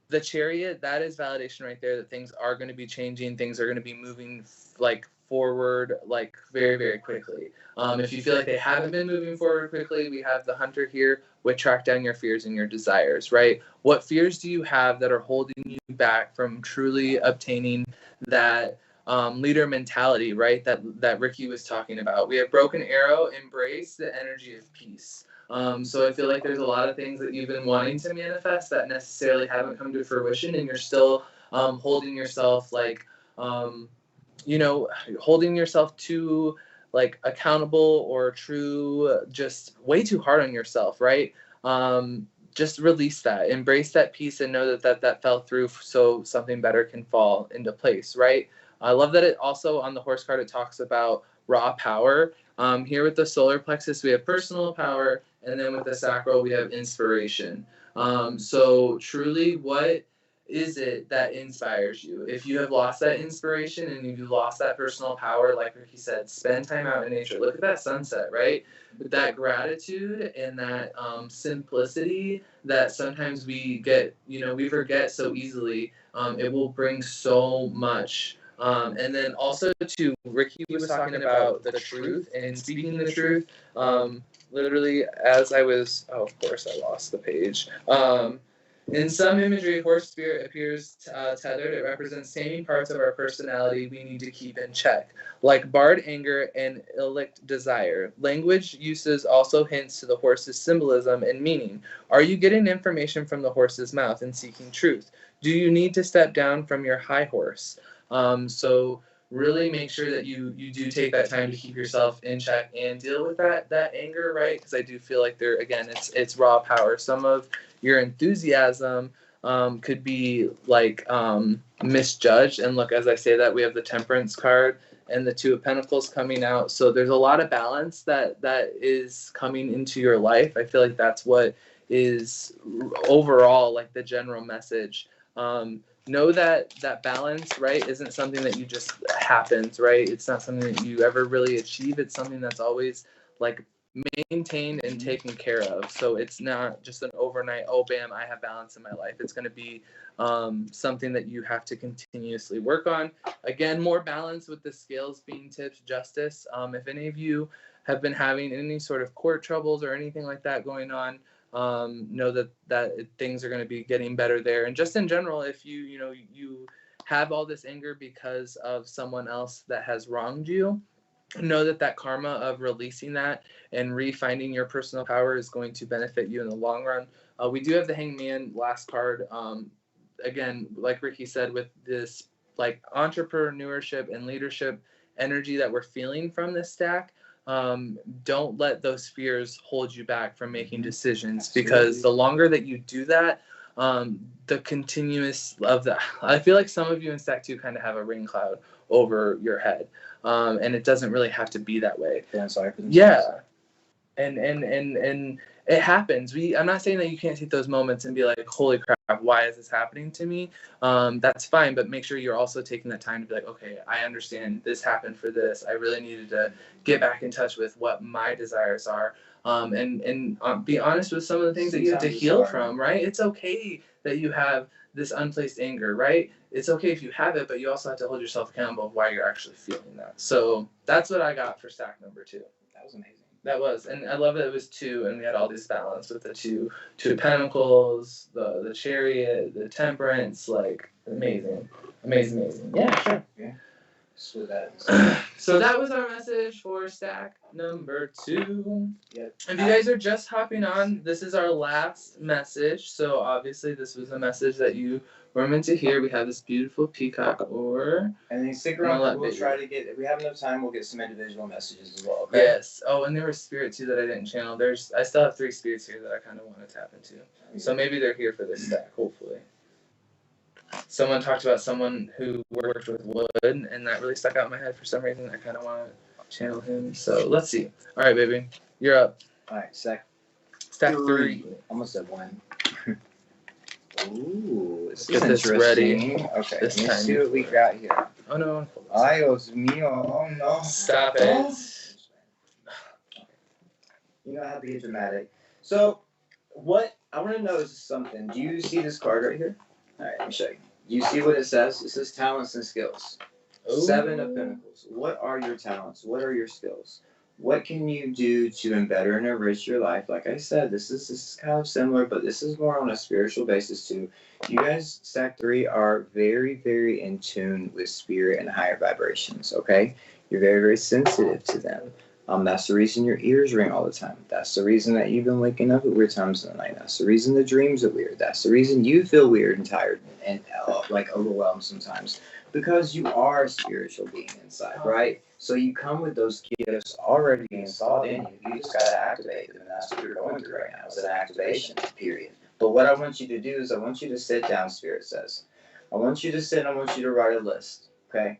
the chariot, that is validation right there that things are going to be changing, things are going to be moving like forward like very, very quickly. If you feel like they haven't been moving forward quickly, we have the hunter here with track down your fears and your desires, right? What fears do you have that are holding you back from truly obtaining that leader mentality, right? That Ricky was talking about. We have broken arrow, embrace the energy of peace. So I feel like there's a lot of things that you've been wanting to manifest that necessarily haven't come to fruition, and you're still holding yourself like, holding yourself too like accountable or true, just way too hard on yourself, right? Just release that, embrace that peace, and know that fell through so something better can fall into place, right? I love that it also on the horse card it talks about raw power. Here with the solar plexus, we have personal power, and then with the sacral, we have inspiration. So truly, what is it that inspires you? If you have lost that inspiration and you've lost that personal power, like Ricky said, spend time out in nature. Look at that sunset, right? With that gratitude and that simplicity that sometimes we forget so easily, it will bring so much. And then also too, Ricky was talking about the truth and speaking the truth. Literally, as I was, of course, I lost the page. In some imagery, horse spirit appears tethered. It represents taming parts of our personality we need to keep in check, like barred anger and illict desire. Language uses also hints to the horse's symbolism and meaning. Are you getting information from the horse's mouth and seeking truth? Do you need to step down from your high horse? So really make sure that you do take that time to keep yourself in check and deal with that anger, right? Because I do feel like it's raw power. Some of your enthusiasm could be like misjudged. And look, as I say that, we have the Temperance card and the Two of Pentacles coming out. So there's a lot of balance that is coming into your life. I feel like that's what overall like the general message. Know that balance, right, isn't something that you just happens, right? It's not something that you ever really achieve. It's something that's always like maintained and taken care of. So it's not just an overnight, oh, bam, I have balance in my life. It's going to be something that you have to continuously work on. Again, more balance with the scales being tipped, justice. If any of you have been having any sort of court troubles or anything like that going on, know that things are going to be getting better there. And just in general, if you have all this anger because of someone else that has wronged you, know that karma of releasing that and refinding your personal power is going to benefit you in the long run. We do have the Hangman last card. Again, like Ricky said, with this like entrepreneurship and leadership energy that we're feeling from this stack, don't let those fears hold you back from making decisions. Absolutely. Because the longer that you do that, the continuous of that, I feel like some of you in stack 2 kind of have a rain cloud over your head, and it doesn't really have to be that way. Yeah. And it happens. I'm not saying that you can't take those moments and be like, holy crap, why is this happening to me? That's fine, but make sure you're also taking that time to be like, okay, I understand this happened for this. I really needed to get back in touch with what my desires are, and be honest with some of the things that you have to heal from, right? It's okay that you have this unplaced anger, right? It's okay if you have it, but you also have to hold yourself accountable of why you're actually feeling that. So that's what I got for stack number 2. That was amazing. That was, and I love that it was 2, and we had all this balance with the two pentacles, the chariot, the temperance, like amazing. Yeah, sure. Yeah. So that was our message for stack number 2. Yep. If you guys are just hopping on, this is our last message. So obviously this was a message that you were meant to hear. We have this beautiful peacock ore. And then stick around. We'll try to get, if we have enough time, we'll get some individual messages as well. Okay? Yes. Oh, and there was spirit too that I didn't channel. I still have 3 spirits here that I kind of want to tap into. So maybe they're here for this stack, hopefully. Someone talked about someone who worked with wood, and that really stuck out in my head for some reason. I kind of want to channel him. So let's see. All right, baby. You're up. All right, stack 3. Almost at 1. Ooh, let's get this ready. Okay, let's see what we got here. Oh, no. Ay, Dios mío. Oh, no. Stop it. You know, I have to get dramatic. So, what I want to know is something. Do you see this card right here? All right, let me show you. You see what it says? It says talents and skills. Ooh. 7 of Pentacles. What are your talents? What are your skills? What can you do to better and enrich your life? Like I said, this is kind of similar, but this is more on a spiritual basis too. You guys, stack 3, are very, very in tune with spirit and higher vibrations, okay? You're very, very sensitive to them. That's the reason your ears ring all the time. That's the reason that you've been waking up at weird times in the night. That's the reason the dreams are weird. That's the reason you feel weird and tired and like overwhelmed sometimes. Because you are a spiritual being inside, right? So you come with those gifts already installed in you. You just got to activate them. And that's what you're going through right now. It's an activation period. But what I want you to do is I want you to sit down, Spirit says. I want you to sit and I want you to write a list, okay?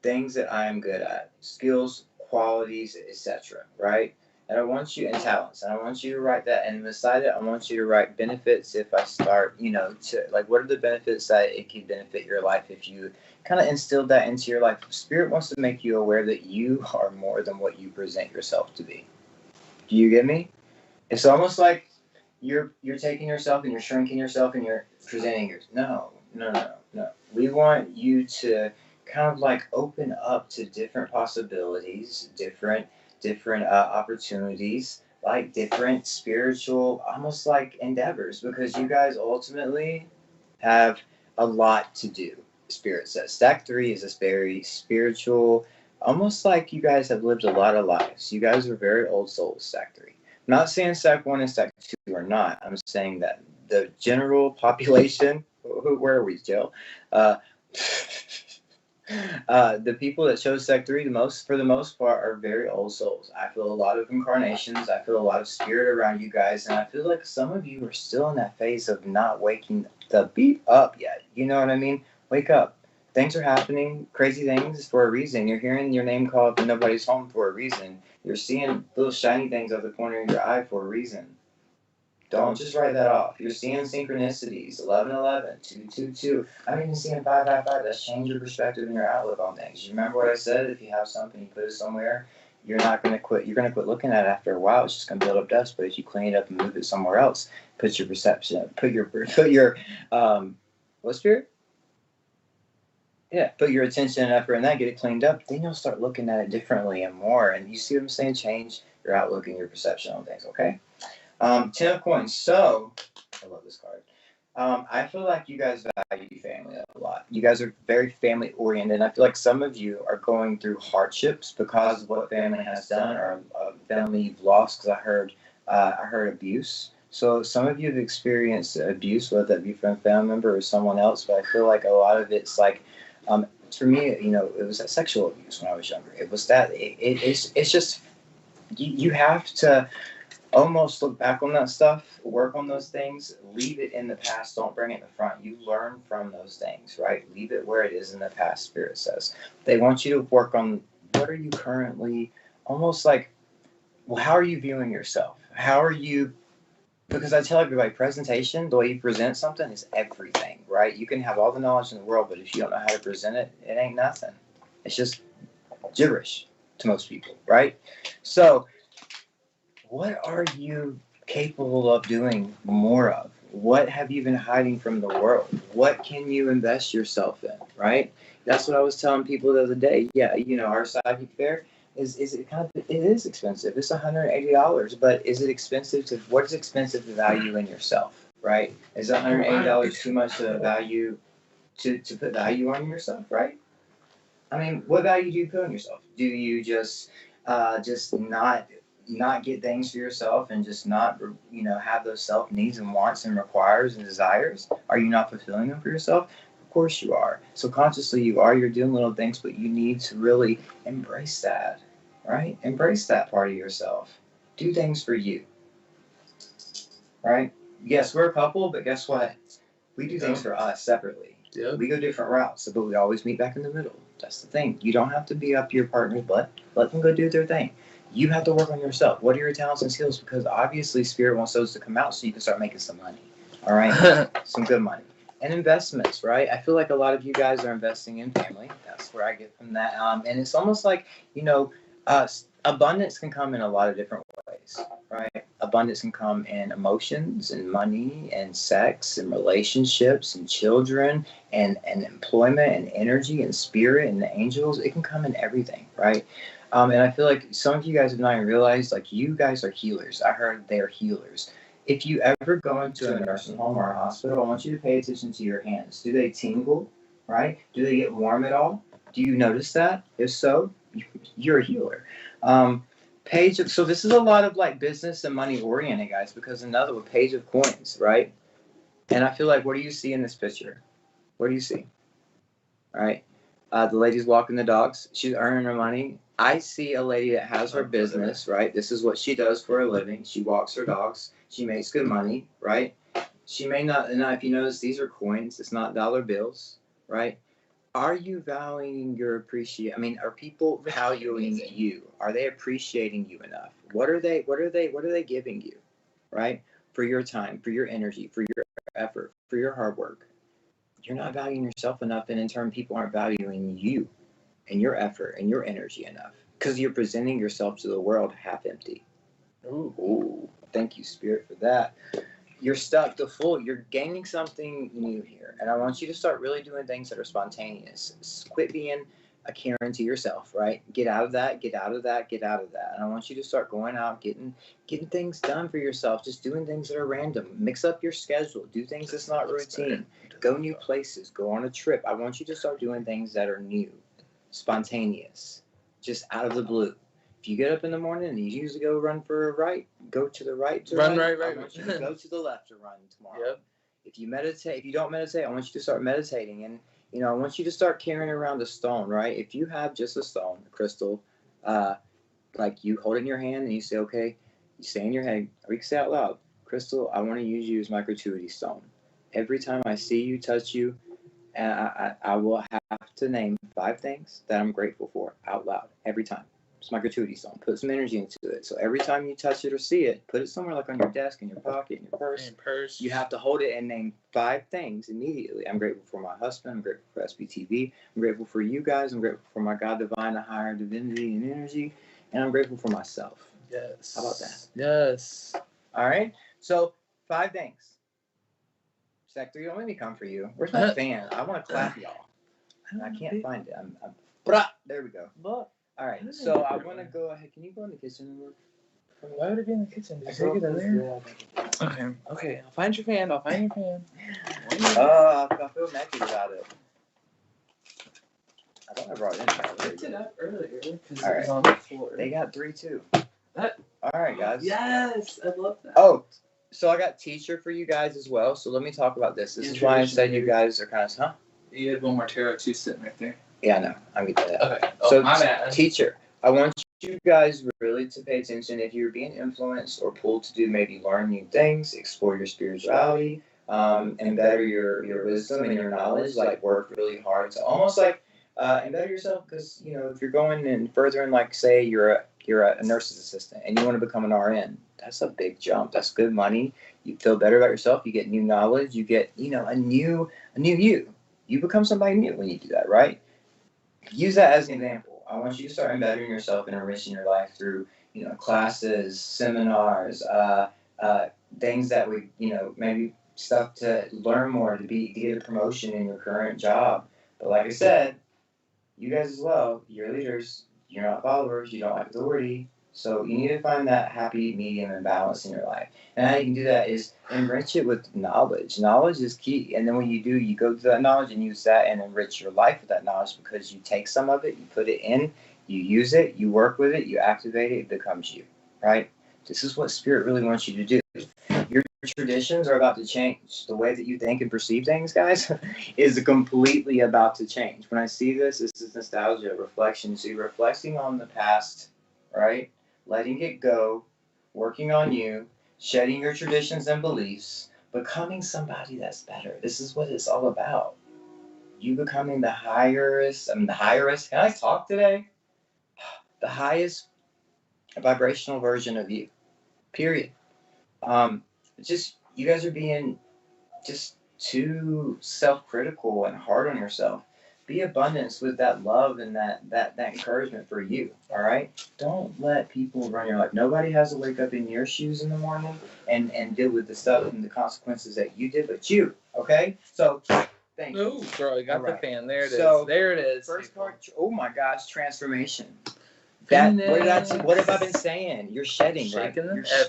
Things that I am good at. Skills, qualities, etc., right? And I want you, and talents, and I want you to write that, and beside it, I want you to write benefits if I start, to, like, what are the benefits that it can benefit your life if you kind of instilled that into your life? Spirit wants to make you aware that you are more than what you present yourself to be. Do you get me? It's almost like you're taking yourself and you're shrinking yourself and you're presenting yourself. No. We want you to kind of like open up to different possibilities, different opportunities, like different spiritual, almost like endeavors, because you guys ultimately have a lot to do. Spirit says stack 3 is this very spiritual, almost like you guys have lived a lot of lives. You guys are very old souls, stack 3. I'm not saying stack 1 and stack 2 are not. I'm saying that the general population, where are we, Jill? The people that chose stack 3 for the most part are very old souls. I feel a lot of incarnations. I feel a lot of spirit around you guys, and I feel like some of you are still in that phase of not waking the beat up yet. You know what I mean? Wake up. Things are happening, crazy things for a reason. You're hearing your name called but nobody's home for a reason. You're seeing little shiny things out the corner of your eye for a reason. Don't just write that off. You're seeing synchronicities, 1111, 222. I'm even seeing 555. That's changed your perspective and your outlook on things. You remember what I said? If you have something, you put it somewhere, you're not going to quit. You're going to quit looking at it after a while. It's just going to build up dust. But if you clean it up and move it somewhere else, put your perception, put your what spirit? Yeah, put your attention and effort in that, get it cleaned up. Then you'll start looking at it differently and more. And you see what I'm saying? Change your outlook and your perception on things, okay? 10 of coins. So, I love this card. I feel like you guys value family a lot. You guys are very family oriented. And I feel like some of you are going through hardships because of what family has done or family you've lost. Because I heard abuse. So some of you have experienced abuse, whether that be from a family member or someone else. But I feel like a lot of it's like, for me, it was that sexual abuse when I was younger. It was that. It's just you have to almost look back on that stuff, work on those things, leave it in the past, don't bring it in the front. You learn from those things, right? Leave it where it is in the past, Spirit says. They want you to work on what are you currently, almost like, well, how are you viewing yourself? How are you, because I tell everybody, presentation, the way you present something is everything, right? You can have all the knowledge in the world, but if you don't know how to present it, it ain't nothing. It's just gibberish to most people, right? So, what are you capable of doing more of? What have you been hiding from the world? What can you invest yourself in, right? That's what I was telling people the other day. Yeah, our psychic fair is it is expensive. It's $180, but is it expensive what is expensive to value in yourself, right? Is $180 too much to value to put value on yourself, right? I mean, what value do you put on yourself? Do you just not get things for yourself and just not have those self needs and wants and requires and desires? Are you not fulfilling them for yourself? Of course you are. So consciously you're doing little things, but you need to really embrace that, right? Embrace that part of yourself. Do things for you, right? Yes, we're a couple, but guess what? We do things for us separately. Yeah. We go different routes, but we always meet back in the middle. That's the thing. You don't have to be up your partner's butt. Let them go do their thing. You have to work on yourself. What are your talents and skills? Because obviously Spirit wants those to come out so you can start making some money. All right? Some good money. And investments, right? I feel like a lot of you guys are investing in family. That's where I get from that. And it's almost like, abundance can come in a lot of different ways, right? Abundance can come in emotions and money and sex and relationships and children and employment and energy and spirit and the angels. It can come in everything, right? And I feel like some of you guys have not even realized, like, you guys are healers. I heard they're healers. If you ever go into a nursing home or a hospital, I want you to pay attention to your hands. Do they tingle, right? Do they get warm at all? Do you notice that? If so, you're a healer. So this is a lot of like business and money oriented, guys, because another one, page of coins, right? And I feel like, what do you see in this picture? What do you see? All right. The lady's walking the dogs. She's earning her money. I see a lady that has her business, right? This is what she does for a living. She walks her dogs. She makes good money, right? She may not, and if you notice, these are coins. It's not dollar bills, right? Are you valuing your appreciation? I mean, are people valuing you? Are they appreciating you enough? What are they giving you, right? For your time, for your energy, for your effort, for your hard work. You're not valuing yourself enough, and in turn, people aren't valuing you and your effort and your energy enough because you're presenting yourself to the world half empty. Ooh, thank you, Spirit, for that. You're stuck to full. You're gaining something new here, and I want you to start really doing things that are spontaneous. Quit being a Karen to yourself, right? Get out of that. Get out of that. Get out of that. And I want you to start going out, getting things done for yourself. Just doing things that are random. Mix up your schedule. Do things that's not routine. Go new places. Go on a trip. I want you to start doing things that are new, spontaneous, just out of the blue. If you get up in the morning and you usually go run for a right, go to the right to run right. Right. I want you to go to the left to run tomorrow. Yep. If you don't meditate, I want you to start meditating. And, I want you to start carrying around a stone, right? If you have just a stone, a crystal, like you hold it in your hand and you say, okay, you say in your head, or you can say out loud, Crystal, I want to use you as my gratuity stone. Every time I see you, touch you, and I will have to name 5 things that I'm grateful for out loud every time. It's my gratuity stone. Put some energy into it. So every time you touch it or see it, put it somewhere like on your desk, in your pocket, in your purse. You have to hold it and name 5 things immediately. I'm grateful for my husband. I'm grateful for SBTV. I'm grateful for you guys. I'm grateful for my God, divine, a higher divinity and energy. And I'm grateful for myself. Yes. How about that? Yes. All right. So 5 things. Sector, don't let me come for you. Where's my fan? I want to clap y'all. I can't find it. There we go. Look. All right. So I want to go ahead. Can you go in the kitchen and look? Why would it be in the kitchen? Did you take it in there? Yeah. Okay. I'll find your fan. I feel naked about it. I thought I brought it in. I picked it up earlier because it was on the floor. They got 3 too. All right, guys. Yes, I love that. Oh, so I got t-shirt for you guys as well. So let me talk about this. This is why I said you guys are kind of, huh? You had one more tarot too sitting right there. Yeah, I know. I'm getting that. Okay. Oh, so, my bad. Teacher, I want you guys really to pay attention if you're being influenced or pulled to do maybe learn new things, explore your spirituality, and better your wisdom and your knowledge, like work really hard to almost like and better yourself, because if you're going and further in, like say you're a nurse's assistant and you want to become an RN, that's a big jump. That's good money. You feel better about yourself. You get new knowledge. You get a new you. You become somebody new when you do that, right? Use that as an example. I want you to start bettering yourself and enriching your life through classes, seminars, things that would maybe stuff to learn more to get a promotion in your current job. But like I said, you guys as well, you're leaders, you're not followers, you don't like authority. So you need to find that happy medium and balance in your life. And how you can do that is enrich it with knowledge. Knowledge is key. And then when you do, you go to that knowledge and use that and enrich your life with that knowledge, because you take some of it, you put it in, you use it, you work with it, you activate it, it becomes you, right? This is what Spirit really wants you to do. Your traditions are about to change. The way that you think and perceive things, guys, is completely about to change. When I see this is nostalgia, reflection. So you're reflecting on the past, right? Letting it go, working on you, shedding your traditions and beliefs, becoming somebody that's better. This is what it's all about. You becoming the highest, can I talk today? The highest vibrational version of you, period. Just, you guys are being just too self-critical and hard on yourself. Be abundance with that love and that encouragement for you, all right? Don't let people run your life. Nobody has to wake up in your shoes in the morning and deal with the stuff and the consequences that you did, but you, okay? So, thank you. Oh, girl, you got the fan. There it is. There it is. First part, oh my gosh, transformation. What have I been saying? You're shedding, right?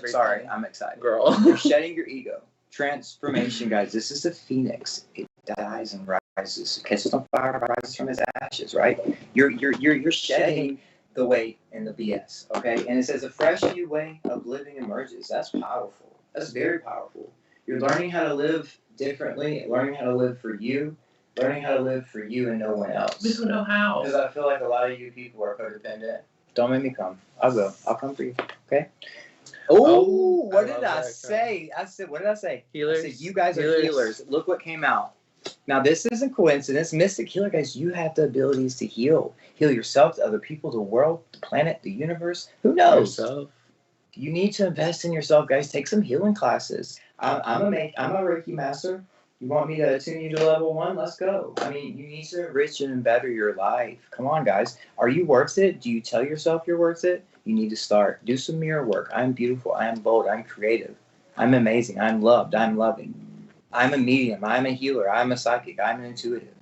Sorry, I'm excited. Girl. You're shedding your ego. Transformation, guys. This is the phoenix. It dies and rises. Catches on fire, rises from its ashes, right? You're shedding the weight and the BS, okay? And it says a fresh new way of living emerges. That's powerful. That's very powerful. You're learning how to live differently, learning how to live for you, learning how to live for you and no one else. We don't know how. Because I feel like a lot of you people are codependent. Don't make me come. I will. I'll come for you. Okay? Oh, what did I say? What did I say? Healers. I said, you guys are healers. Look what came out. Now, this isn't coincidence. Mystic healer, guys, you have the abilities to heal. Heal yourself, to other people, the world, the planet, the universe. Who knows? Yourself. You need to invest in yourself, guys. Take some healing classes. I'm a Reiki master. You want me to tune you to level 1? Let's go. I mean, you need to enrich and better your life. Come on, guys. Are you worth it? Do you tell yourself you're worth it? You need to start. Do some mirror work. I'm beautiful. I am bold. I'm creative. I'm amazing. I'm loved. I'm loving. I'm a medium. I'm a healer. I'm a psychic. I'm an intuitive.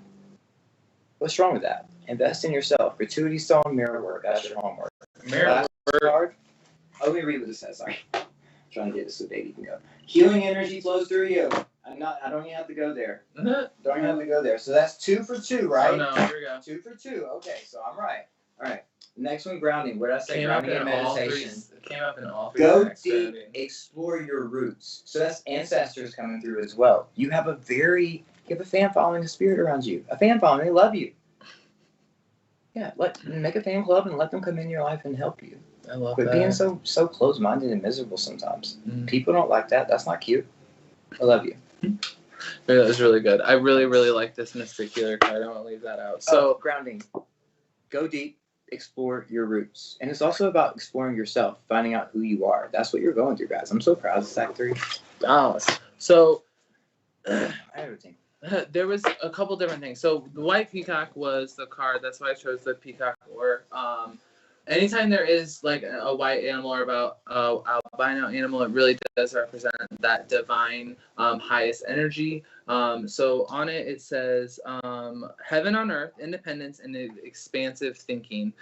What's wrong with that? Invest in yourself. Gratuity stone, mirror work. That's your homework. Mirror work. Let me read what this says. Sorry. I'm trying to get this so Dave can go. Healing energy flows through you. I don't even have to go there. Don't even have to go there. So that's 2 for 2, right? Oh no, here we go. 2 for 2. Okay, so I'm right. All right. Next one, grounding. What did I say? Grounding and meditation. It came up in all 3. Go deep. Explore your roots. So that's ancestors coming through as well. You have a fan following, a spirit around you. A fan following. They love you. Yeah. Make a fan club and let them come in your life and help you. I love Quit that. being so closed-minded and miserable sometimes. People don't like that. That's not cute. I love you. That was really good. I really, really like this Mystic Healer card. I don't want to leave that out. So grounding. Go deep. explore your roots. And it's also about exploring yourself, finding out who you are. That's what you're going through, guys. I'm so proud of Stack 3. Oh, so everything. There was a couple different things. So the white peacock was the card. That's why I chose the peacock. Or anytime there is like a white animal or about albino animal, it really does represent that divine highest energy. So on it, it says heaven on earth, independence, and expansive thinking.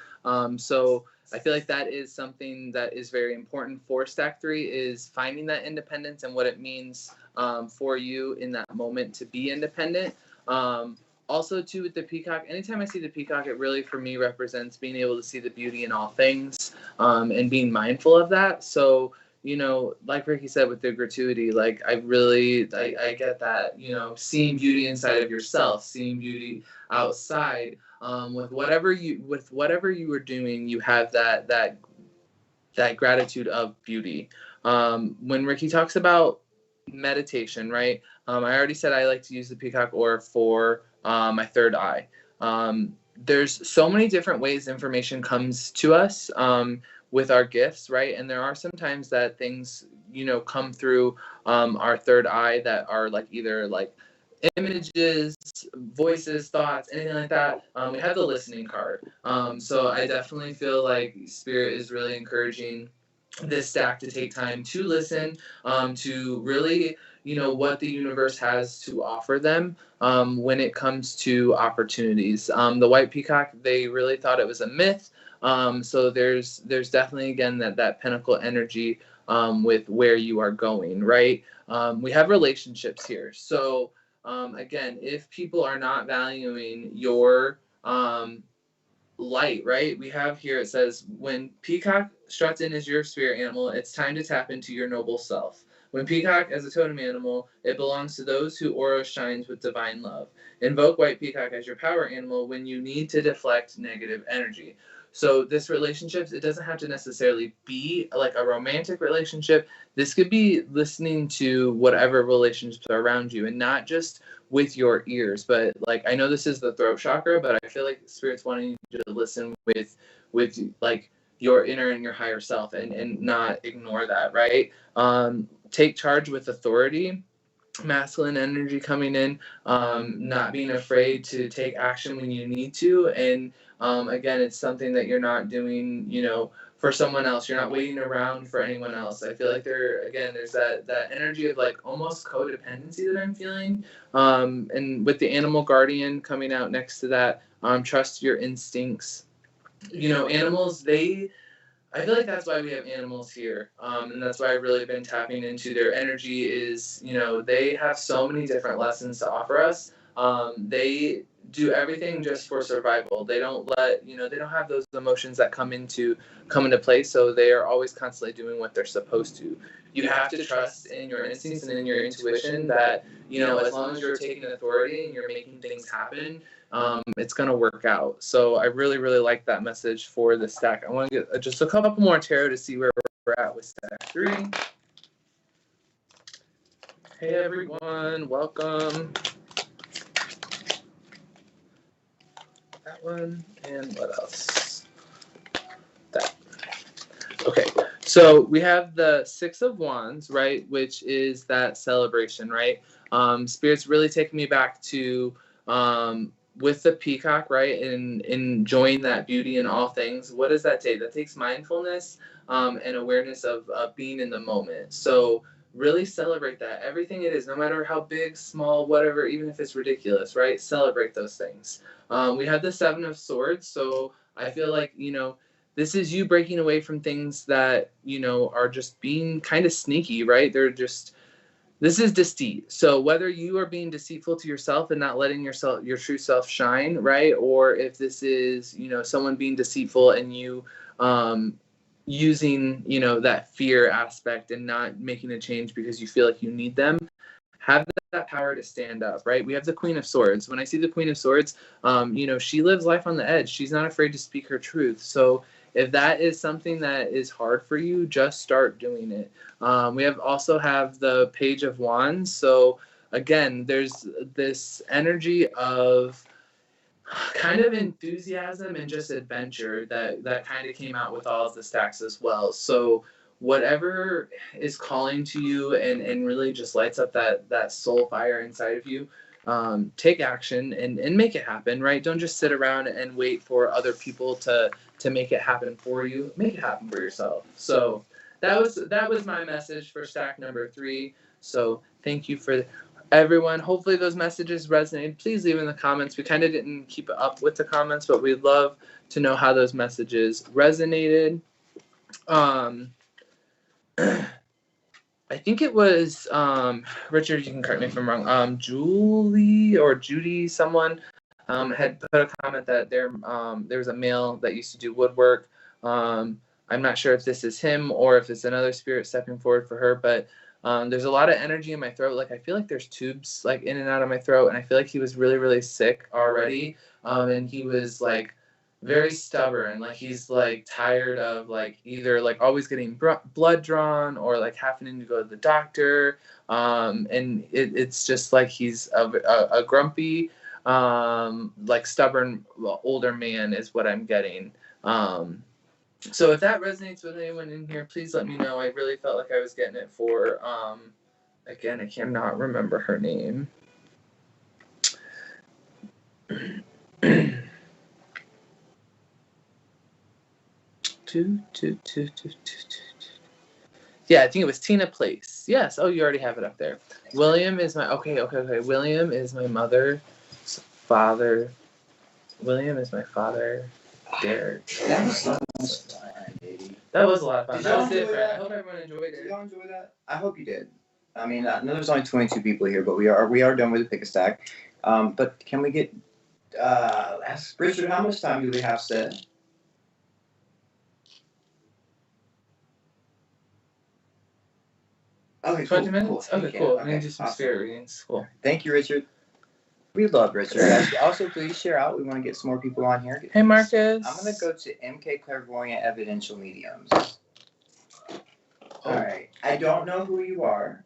So I feel like that is something that is very important for Stack 3, is finding that independence and what it means for you in that moment to be independent. Also, too, with the peacock, anytime I see the peacock, it really, for me, represents being able to see the beauty in all things and being mindful of that. So, you know, like Ricky said with the gratuity, like I get that, you know, seeing beauty inside of yourself, seeing beauty outside, with whatever you were doing, you have that gratitude of beauty. When Ricky talks about meditation, right? I already said I like to use the peacock or for my third eye. There's so many different ways information comes to us with our gifts, right? And there are sometimes that things, you know, come through our third eye that are like either like images, voices, thoughts, anything like that. We have the listening card. So I definitely feel like Spirit is really encouraging this stack to take time to listen, to really, you know, what the universe has to offer them when it comes to opportunities. The white peacock, they really thought it was a myth. So there's definitely, again, that pinnacle energy with where you are going, right? We have relationships here. So again, if people are not valuing your light, right? We have here, it says, when peacock struts in as your spirit animal, it's time to tap into your noble self. When peacock as a totem animal, it belongs to those who aura shines with divine love. Invoke white peacock as your power animal when you need to deflect negative energy. So this relationship, it doesn't have to necessarily be like a romantic relationship. This could be listening to whatever relationships are around you, and not just with your ears. But like, I know this is the throat chakra, but I feel like Spirit's wanting you to listen with like your inner and your higher self, and not ignore that, right? Take charge with authority, masculine energy coming in, not being afraid to take action when you need to. And again, it's something that you're not doing, you know, for someone else. You're not waiting around for anyone else. I feel like there's that energy of like almost codependency that I'm feeling. And with the animal guardian coming out next to that, trust your instincts. You know, animals, I feel like that's why we have animals here, and that's why I've really been tapping into their energy. Is, you know, they have so many different lessons to offer us. They do everything just for survival. They don't they don't have those emotions that come into play. So they are always constantly doing what they're supposed to. You have to trust in your instincts and in your intuition that, you know, as long as you're taking authority and you're making things happen, it's going to work out. So I really, really like that message for the stack. I want to get just a couple more tarot to see where we're at with stack 3. Hey everyone, welcome. That one, and what else? That. Okay, so we have the Six of Wands, right, which is that celebration, right? Spirit's really taking me back to with the peacock, right, and enjoying that beauty in all things. What does that take? That takes mindfulness and awareness of being in the moment. So really celebrate that. Everything it is, no matter how big, small, whatever, even if it's ridiculous, right? Celebrate those things. We have the Seven of Swords, so I feel like, you know, this is you breaking away from things that, you know, are just being kind of sneaky, right? This is deceit. So whether you are being deceitful to yourself and not letting your true self shine, right? Or if this is, you know, someone being deceitful and you using, you know, that fear aspect and not making a change because you feel like you need them, have that power to stand up, right? We have the Queen of Swords. When I see the Queen of Swords, you know, she lives life on the edge. She's not afraid to speak her truth. So if that is something that is hard for you, just start doing it. We also have the Page of Wands. So again, there's this energy of kind of enthusiasm and just adventure that kind of came out with all of the stacks as well. So whatever is calling to you and really just lights up that soul fire inside of you, take action and make it happen, right? Don't just sit around and wait for other people to make it happen for you. Make it happen for yourself. So that was my message for stack number 3. So thank you for everyone. Hopefully those messages resonated. Please leave in the comments. We kind of didn't keep up with the comments, but we'd love to know how those messages resonated. I think it was Richard, you can correct me if I'm wrong. Julie or Judy, someone had put a comment that there was a male that used to do woodwork. I'm not sure if this is him or if it's another spirit stepping forward for her, but there's a lot of energy in my throat. Like I feel like there's tubes like in and out of my throat, and I feel like he was really, really sick already. And he was like very stubborn. Like he's like tired of like either like always getting blood drawn or like having to go to the doctor. And it's just like he's a grumpy, like stubborn older man is what I'm getting. So if that resonates with anyone in here, please let me know. I really felt like I was getting it for, again, I cannot remember her name. Yeah, I think it was Tina Place. Yes. Oh, you already have it up there. William is my, okay. William is my mother's father. William is my father. Derek. That was fun, baby. That was a lot of fun. That was different. I hope everyone enjoyed it. Did y'all enjoy that? I hope you did. I mean, I know there's only 22 people here, but we are done with the pick a stack. But can we get ask Richard, how much time do we have set? Okay, 20 minutes? Cool. Okay, cool. We're going to do some spirit readings. Cool. Thank you, Richard. We love Richard. Also, please share out. We want to get some more people on here. Hey, Marcus. I'm going to go to MK Clairvoyant Evidential Mediums. All right. I don't know who you are,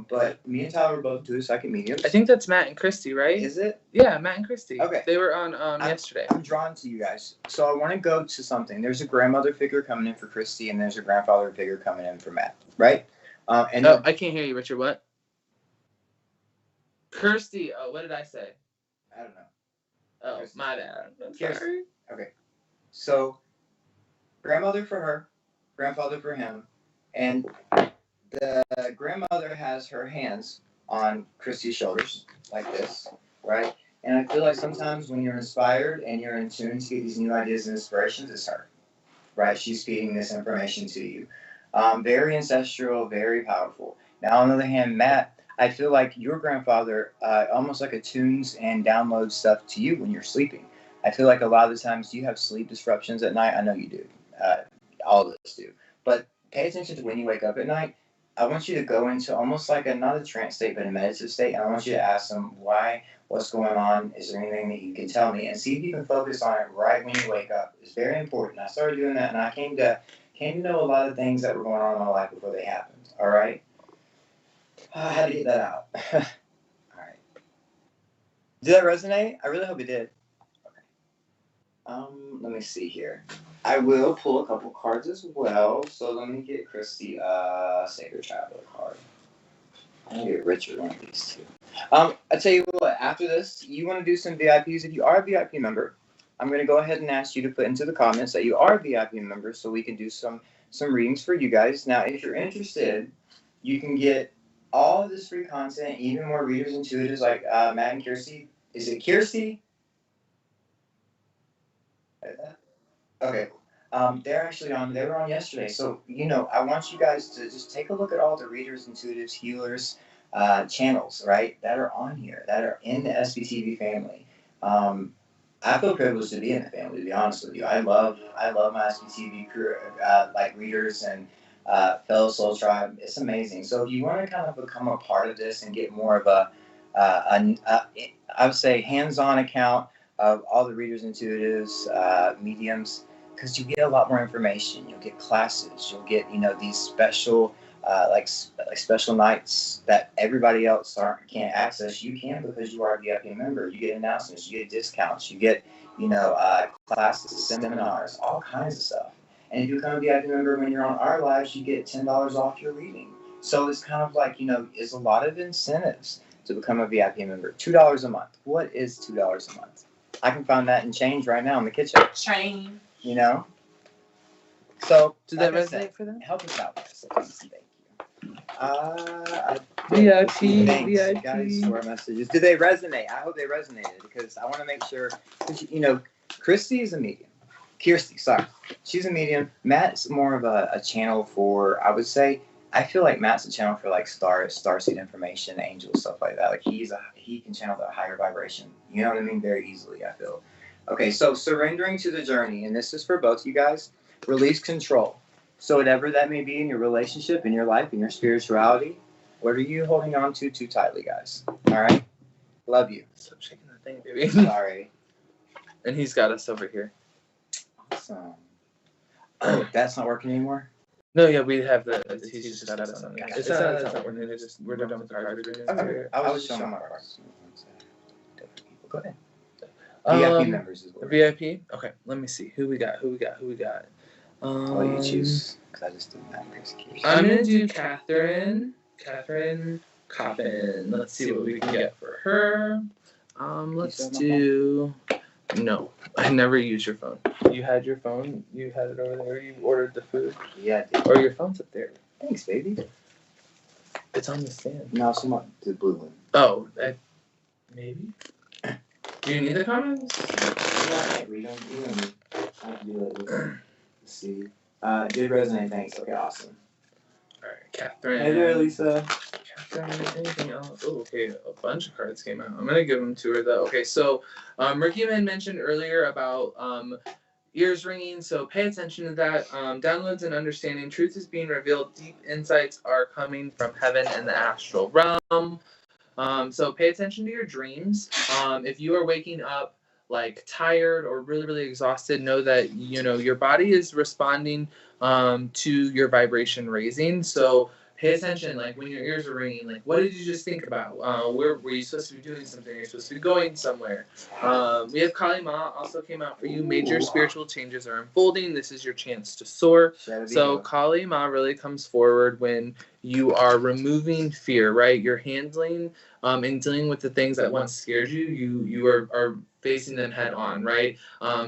but me and Tyler both do psychic mediums. I think that's Matt and Christy, right? Is it? Yeah, Matt and Christy. Okay. They were on yesterday. I'm drawn to you guys. So I want to go to something. There's a grandmother figure coming in for Christy, and there's a grandfather figure coming in for Matt, right? And I can't hear you, Richard. What? Kirsty. Oh, what did I say? I don't know. Oh, Kirsty. My bad. I'm sorry. Okay. So, grandmother for her, grandfather for him, and the grandmother has her hands on Christy's shoulders like this, right? And I feel like sometimes when you're inspired and you're in tune to get these new ideas and inspirations, it's her, right? She's feeding this information to you. Very ancestral, very powerful. Now, on the other hand, Matt, I feel like your grandfather almost like attunes and downloads stuff to you when you're sleeping. I feel like a lot of the times you have sleep disruptions at night. I know you do. All of us do. But pay attention to when you wake up at night. I want you to go into almost like not a trance state, but a meditative state. And I want you to ask them why, what's going on, is there anything that you can tell me? And see if you can focus on it right when you wake up. It's very important. I started doing that, and I came to know a lot of things that were going on in my life before they happened. All right? I had to get that out. All right. Did that resonate? I really hope it did. Okay. Let me see here. I will pull a couple cards as well. So let me get Christy Sacred Traveler card. I'm gonna get Richard one of these two. I tell you what. After this, you want to do some VIPs. If you are a VIP member, I'm going to go ahead and ask you to put into the comments that you are a VIP member, so we can do some readings for you guys. Now, if you're interested, you can get all of this free content, even more readers, intuitives like Matt and Kirsty. Is it Kirsty? Okay. They were on yesterday. So, I want you guys to just take a look at all the readers, intuitives, healers, channels, right, that are on here, that are in the SBTV family. I feel privileged to be in the family, to be honest with you. I love my SBTV crew, like readers and fellow soul tribe. It's amazing. So if you want to kind of become a part of this and get more of I would say hands-on account of all the readers, intuitives, mediums, because you get a lot more information. You'll get classes. You'll get these special like special nights that everybody else can't access. You can because you are a VIP member. You get announcements, you get discounts, you get classes, seminars, all kinds of stuff. And if you become a VIP member when you're on our lives, you get $10 off your reading. So it's kind of like, it's a lot of incentives to become a VIP member. $2 a month. What is $2 a month? I can find that in change right now in the kitchen. Change. So did that resonate for them? Help us out, guys. Thank you. VIP. Guys, for our messages. Do they resonate? I hope they resonated because I want to make sure. Christy is a medium. Kirsty, sorry, she's a medium. Matt's more of a channel for. I would say. I feel like Matt's a channel for like starseed information, angels, stuff like that. Like he can channel the higher vibration. You know what I mean? Very easily, I feel. Okay, so surrendering to the journey, and this is for both you guys. Release control. So whatever that may be in your relationship, in your life, in your spirituality, what are you holding on to too tightly, guys? All right? Love you. Stop shaking that thing, baby. Sorry. And he's got us over here. Awesome. Oh, that's not working anymore? No, yeah, we have the. He's just got us on. It's not working. We're done with the cards. Okay. I was showing my cards. Go ahead. VIP members as well. VIP? Okay, let me see. Who we got? What do you choose? Because I just did that execution. I'm going to do Catherine Coffin. Let's see what we can get for her. Let's do... No, I never use your phone. You had your phone? You had it over there? You ordered the food? Yeah, I did. Or your phone's up there? Thanks, baby. It's on the stand. No, somewhat the blue one. Oh, maybe? Do you need the comments? Yeah, we don't need. I have to do it. Let's see. Did resonate, thanks. Okay, awesome. Alright, Catherine. Hey there, Lisa. Catherine, anything else? Oh, okay, a bunch of cards came out. I'm going to give them to her, though. Okay, so Ricky Man mentioned earlier about ears ringing, so pay attention to that. Downloads and understanding. Truth is being revealed. Deep insights are coming from heaven and the astral realm. So pay attention to your dreams. If you are waking up like tired or really, really exhausted, know that, your body is responding to your vibration raising. So pay attention, like when your ears are ringing, like what did you just think about? Were you supposed to be doing something? You're supposed to be going somewhere. We have Kali Ma also came out for you. Major spiritual changes are unfolding. This is your chance to soar. So Kali Ma really comes forward when you are removing fear, right? You're handling and dealing with the things that once scared you. You are facing them head on, right?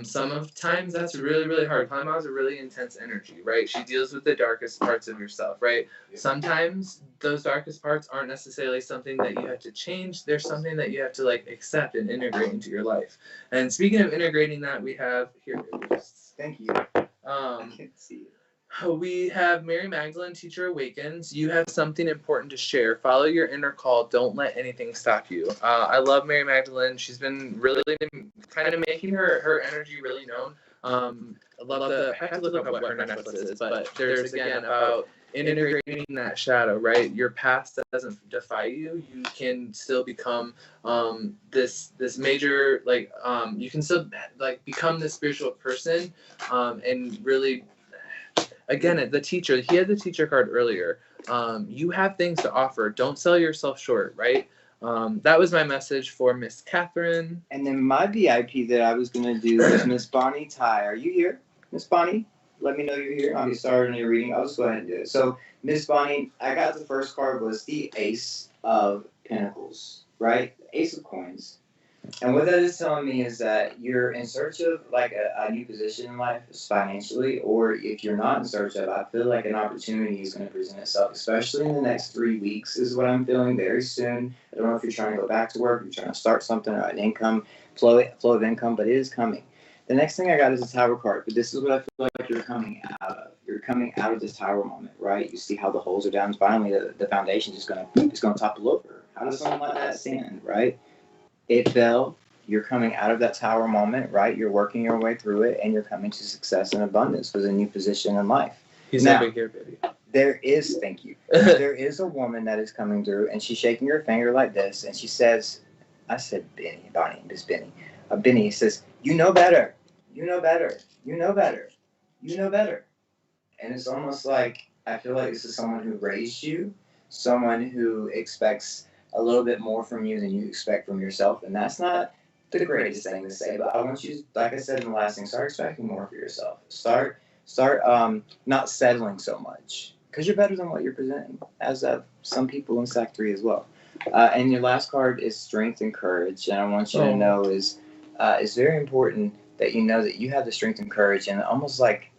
Sometimes that's really, really hard. Kali Ma is a really intense energy, right? She deals with the darkest parts of yourself, right? Sometimes those darkest parts aren't necessarily something that you have to change. There's something that you have to accept and integrate into your life. And speaking of integrating that, we have here. Thank you. I can't see it. We have Mary Magdalene, Teacher Awakens. You have something important to share. Follow your inner call. Don't let anything stop you. I love Mary Magdalene. She's been really kind of making her energy really known. I have to look up what her necklace is, but there's again about integrating that shadow, right? Your past doesn't defy you. You can still become this major, you can still become this spiritual person and really. Again, the teacher, he had the teacher card earlier. You have things to offer. Don't sell yourself short, right? That was my message for Miss Catherine. And then my VIP that I was going to do was Miss Bonnie Ty. Are you here, Miss Bonnie? Let me know you're here. I'll be starting your reading. I'll just go ahead and do it. So, Miss Bonnie, I got the first card was the Ace of Pentacles, right? Ace of Coins. And what that is telling me is that you're in search of a new position in life financially, or if you're not in search of, I feel like an opportunity is going to present itself, especially in the next 3 weeks is what I'm feeling very soon. I don't know if you're trying to go back to work, if you're trying to start something, or an income, flow of income, but it is coming. The next thing I got is a Tower card, but this is what I feel like you're coming out of. You're coming out of this Tower moment, right? You see how the holes are down. Finally, the foundation is going to topple over. How does someone let that stand, right? It fell. You're coming out of that Tower moment, right? You're working your way through it, and you're coming to success and abundance with a new position in life. He's never here, baby. Thank you. There is a woman that is coming through, and she's shaking her finger like this, and she says, I said Bonnie, Miss Benny. Benny says, you know better. You know better. You know better. You know better. And it's almost like I feel like this is someone who raised you, someone who expects a little bit more from you than you expect from yourself, and that's not the greatest thing to say. But I want you, like I said in the last thing, start expecting more for yourself. Start not settling so much, because you're better than what you're presenting, as have some people in Sac 3 as well. And your last card is strength and courage, and I want you to know is it's very important that you know that you have the strength and courage, and almost like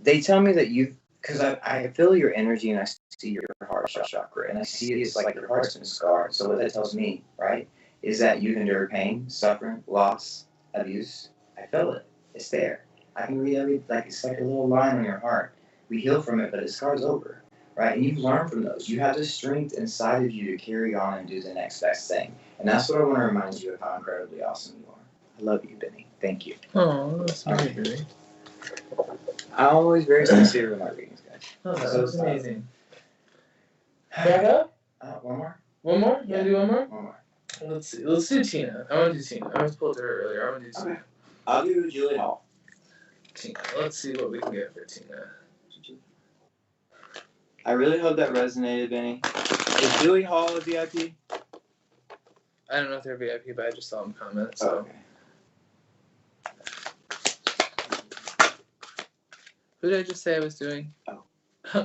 they tell me that you've, because I feel your energy and I see your heart chakra, and I see it's like your heart's been scarred. So what that tells me, right, is that you've endured pain, suffering, loss, abuse. I feel it. It's there. I can read every, like it's like a little line on your heart. We heal from it, but it scars over, right? And you've learned from those. You have the strength inside of you to carry on and do the next best thing. And that's what I want to remind you of how incredibly awesome you are. I love you, Benny. Thank you. Oh, that's amazing. I'm always very sincere with my readings, guys. Oh, that's amazing. Back up? One more? One more? You Yeah. want to do one more? One more. Let's see. Let's do Tina. I want to do Tina. I was pulled her earlier. I want to do Tina. Okay. I'll do Julie Hall. Tina. Let's see what we can get for Tina. I really hope that resonated, Benny. Is Julie Hall a VIP? I don't know if they're VIP, but I just saw them comment. So. Okay. Who did I just say I was doing? Oh.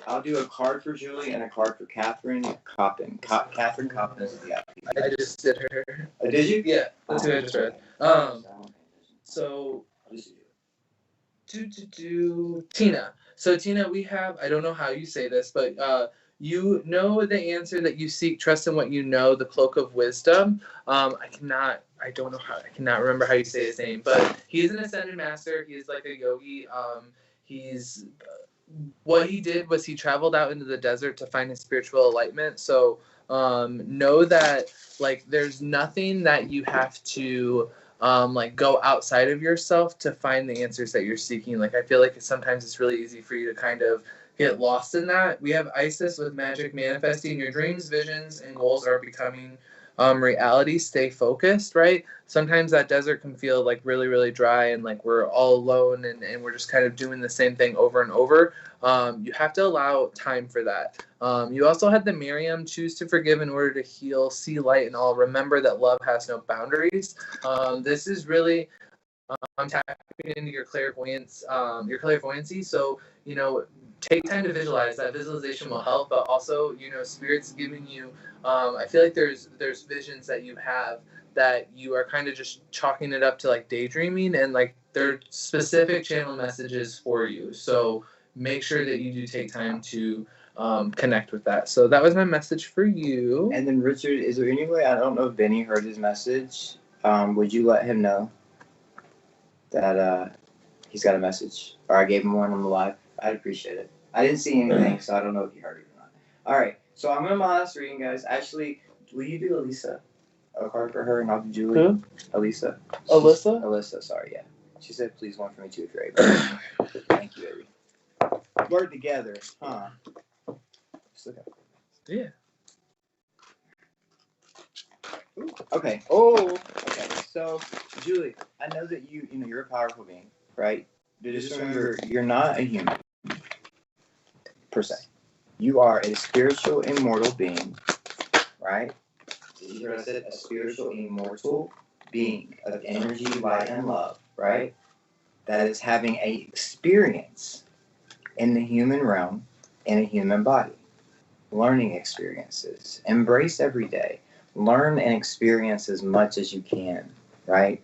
I'll do a card for Julie and a card for Catherine Coppin. Catherine Coppin is a VIP. I just did her. Oh, did you? Yeah, that's who I just read. So Tina. So Tina, we have, I don't know how you say this, but you know the answer that you seek, trust in what you know, the cloak of wisdom. I cannot remember how you say his name, but he's an ascended master. He's like a yogi. What he did was he traveled out into the desert to find his spiritual enlightenment. So know that like there's nothing that you have to like go outside of yourself to find the answers that you're seeking. Like I feel like sometimes it's really easy for you to kind of get lost in that. We have Isis with magic manifesting. Your dreams, visions, and goals are becoming reality. Stay focused, right? Sometimes that desert can feel like really, really dry and like we're all alone and we're just kind of doing the same thing over and over. You have to allow time for that. You also had the Miriam, choose to forgive in order to heal, see light and all. Remember that love has no boundaries. This is really tapping into your clairvoyance, your clairvoyancy. So, you know, take time to visualize. That visualization will help, but also, you know, Spirit's giving you, I feel like there's visions that you have that you are kind of just chalking it up to like daydreaming, and like they're specific channel messages for you. So make sure that you do take time to connect with that. So that was my message for you. And then Richard, is there any way, I don't know if Benny heard his message, would you let him know that he's got a message, or I gave him one on the live? I'd appreciate it. I didn't see anything, so I don't know if you heard it or not. All right, so I'm going to my last reading, guys. Actually, will you do Elisa? A card for her, and I'll do Julie. Who? Elisa. Alyssa? Alyssa, sorry, yeah. She said, please, one for me too if you're able. Thank you, baby. Work together, huh? Just look up. Yeah. Ooh, okay. Oh, okay. So, Julie, I know that you're a powerful being, right? But just remember, you're not a human, per se. You are a spiritual, immortal being, right? Did you hear what I said? A spiritual, immortal being of energy, light, and love, right? That is having a experience in the human realm, in a human body. Learning experiences. Embrace every day. Learn and experience as much as you can, right?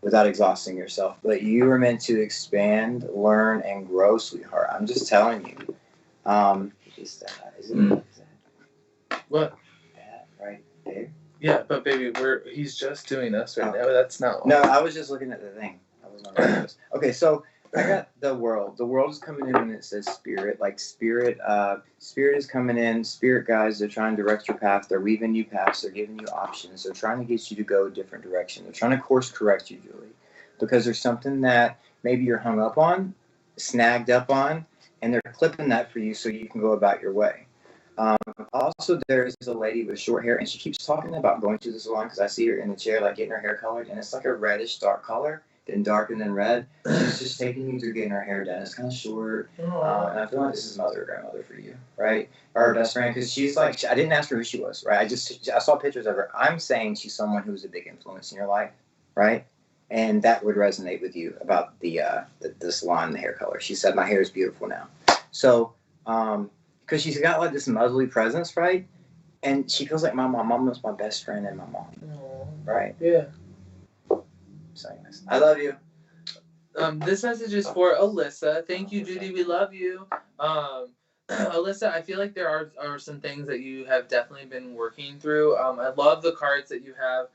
Without exhausting yourself. But you are meant to expand, learn, and grow, sweetheart. I'm just telling you. Is that What? that right there? Yeah, but baby, he's just doing us right now. That's not. No, I was just looking at the thing. I was not reading this. Okay, so I got the world. The world is coming in and it says spirit. Like spirit is coming in. Spirit guides, they're trying to direct your path. They're weaving you paths. They're giving you options. They're trying to get you to go a different direction. They're trying to course correct you, Julie. Because there's something that maybe you're hung up on, snagged up on, and they're clipping that for you so you can go about your way. Also, there's a lady with short hair, and she keeps talking about going to the salon because I see her in the chair, like getting her hair colored, and it's like a reddish dark color. in dark and then red. She's just taking me through getting her hair done. It's kind of short. And I feel like this is mother or grandmother for you, right? Or her best friend, because she's like, I didn't ask her who she was, right? I saw pictures of her. I'm saying she's someone who's a big influence in your life, right? And that would resonate with you about the salon and the hair color. She said, my hair is beautiful now. So, because she's got like this motherly presence, right? And she feels like my mom. Mom was my best friend and my mom, right? Yeah. So, yes. I love you. This message is for Alyssa. Thank you, Judy. We love you. Alyssa, I feel like there are some things that you have definitely been working through. I love the cards that you have.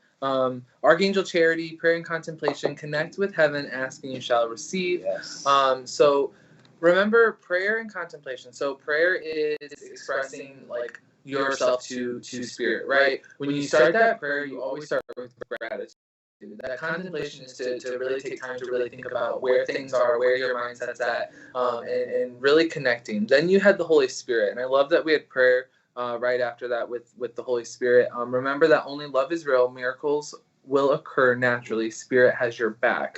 Archangel Charity, prayer and contemplation, connect with heaven, ask and you shall receive. Yes. So remember prayer and contemplation. So prayer is expressing like yourself to spirit, right? When you start that prayer, you always start with gratitude. That contemplation is to really take time to really think about where things are, where your mindset's at, and really connecting. Then you had the Holy Spirit, and I love that we had prayer right after that with the Holy Spirit. Remember that only love is real. Miracles will occur naturally. Spirit has your back.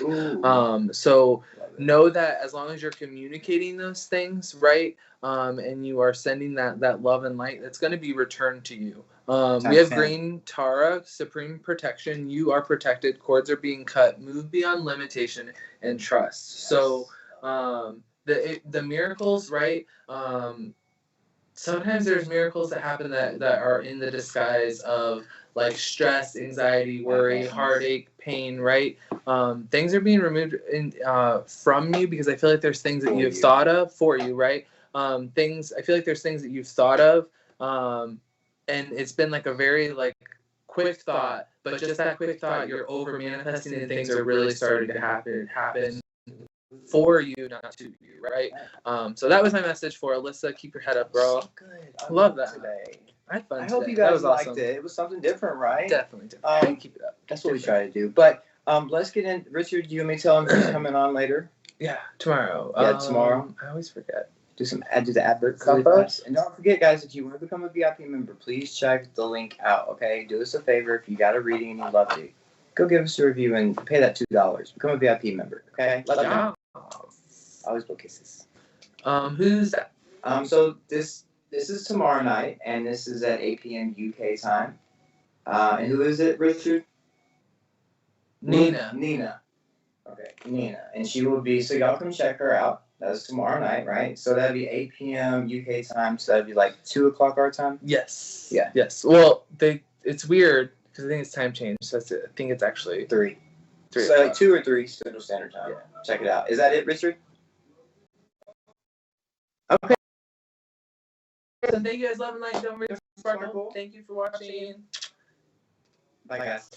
So know that as long as you're communicating those things, right, and you are sending that love and light, that's going to be returned to you. We have green Tara, supreme protection. You are protected. Cords are being cut. Move beyond limitation and trust. Yes. So the miracles, right? Sometimes there's miracles that happen that are in the disguise of like stress, anxiety, worry, heartache, pain, right? Things are being removed from you because I feel like there's things that you've thought of for you, right? I feel like there's things that you've thought of, and it's been like a very like quick thought, but just that quick thought, you're over manifesting and things are really starting to happen for you, not to you, right? So that was my message for Alyssa. Keep your head up, girl. So good. Love that. Today. I had fun. I hope you guys liked it. It was something different, right? Definitely. Keep it up. That's what we try to do. But let's get in. Richard, do you want me to tell him who's coming on later? Yeah, tomorrow. Yeah, tomorrow. I always forget. Do the adverts. And don't forget, guys, if you want to become a VIP member, please check the link out. Okay, do us a favor. If you got a reading and you love it, go give us a review and pay that $2. Become a VIP member. Okay. Love you. Always blow kisses. Who's that? So this is tomorrow night, and this is at 8 p.m. UK time. And who is it, Richard? Nina. Okay, Nina. And she will be, so y'all come check her out. That's tomorrow night, right? So that'd be 8 p.m. UK time, so that'd be like 2 o'clock our time? Yes. Yeah. Yes. Well, it's weird, because I think it's time change, so I think it's actually 3. So like 2 or 3 Central Standard Time. Yeah. Check it out. Is that it, Richard? Okay. So thank you guys. Love and light. Don't forget to sparkle. Thank you for watching. Bye, guys.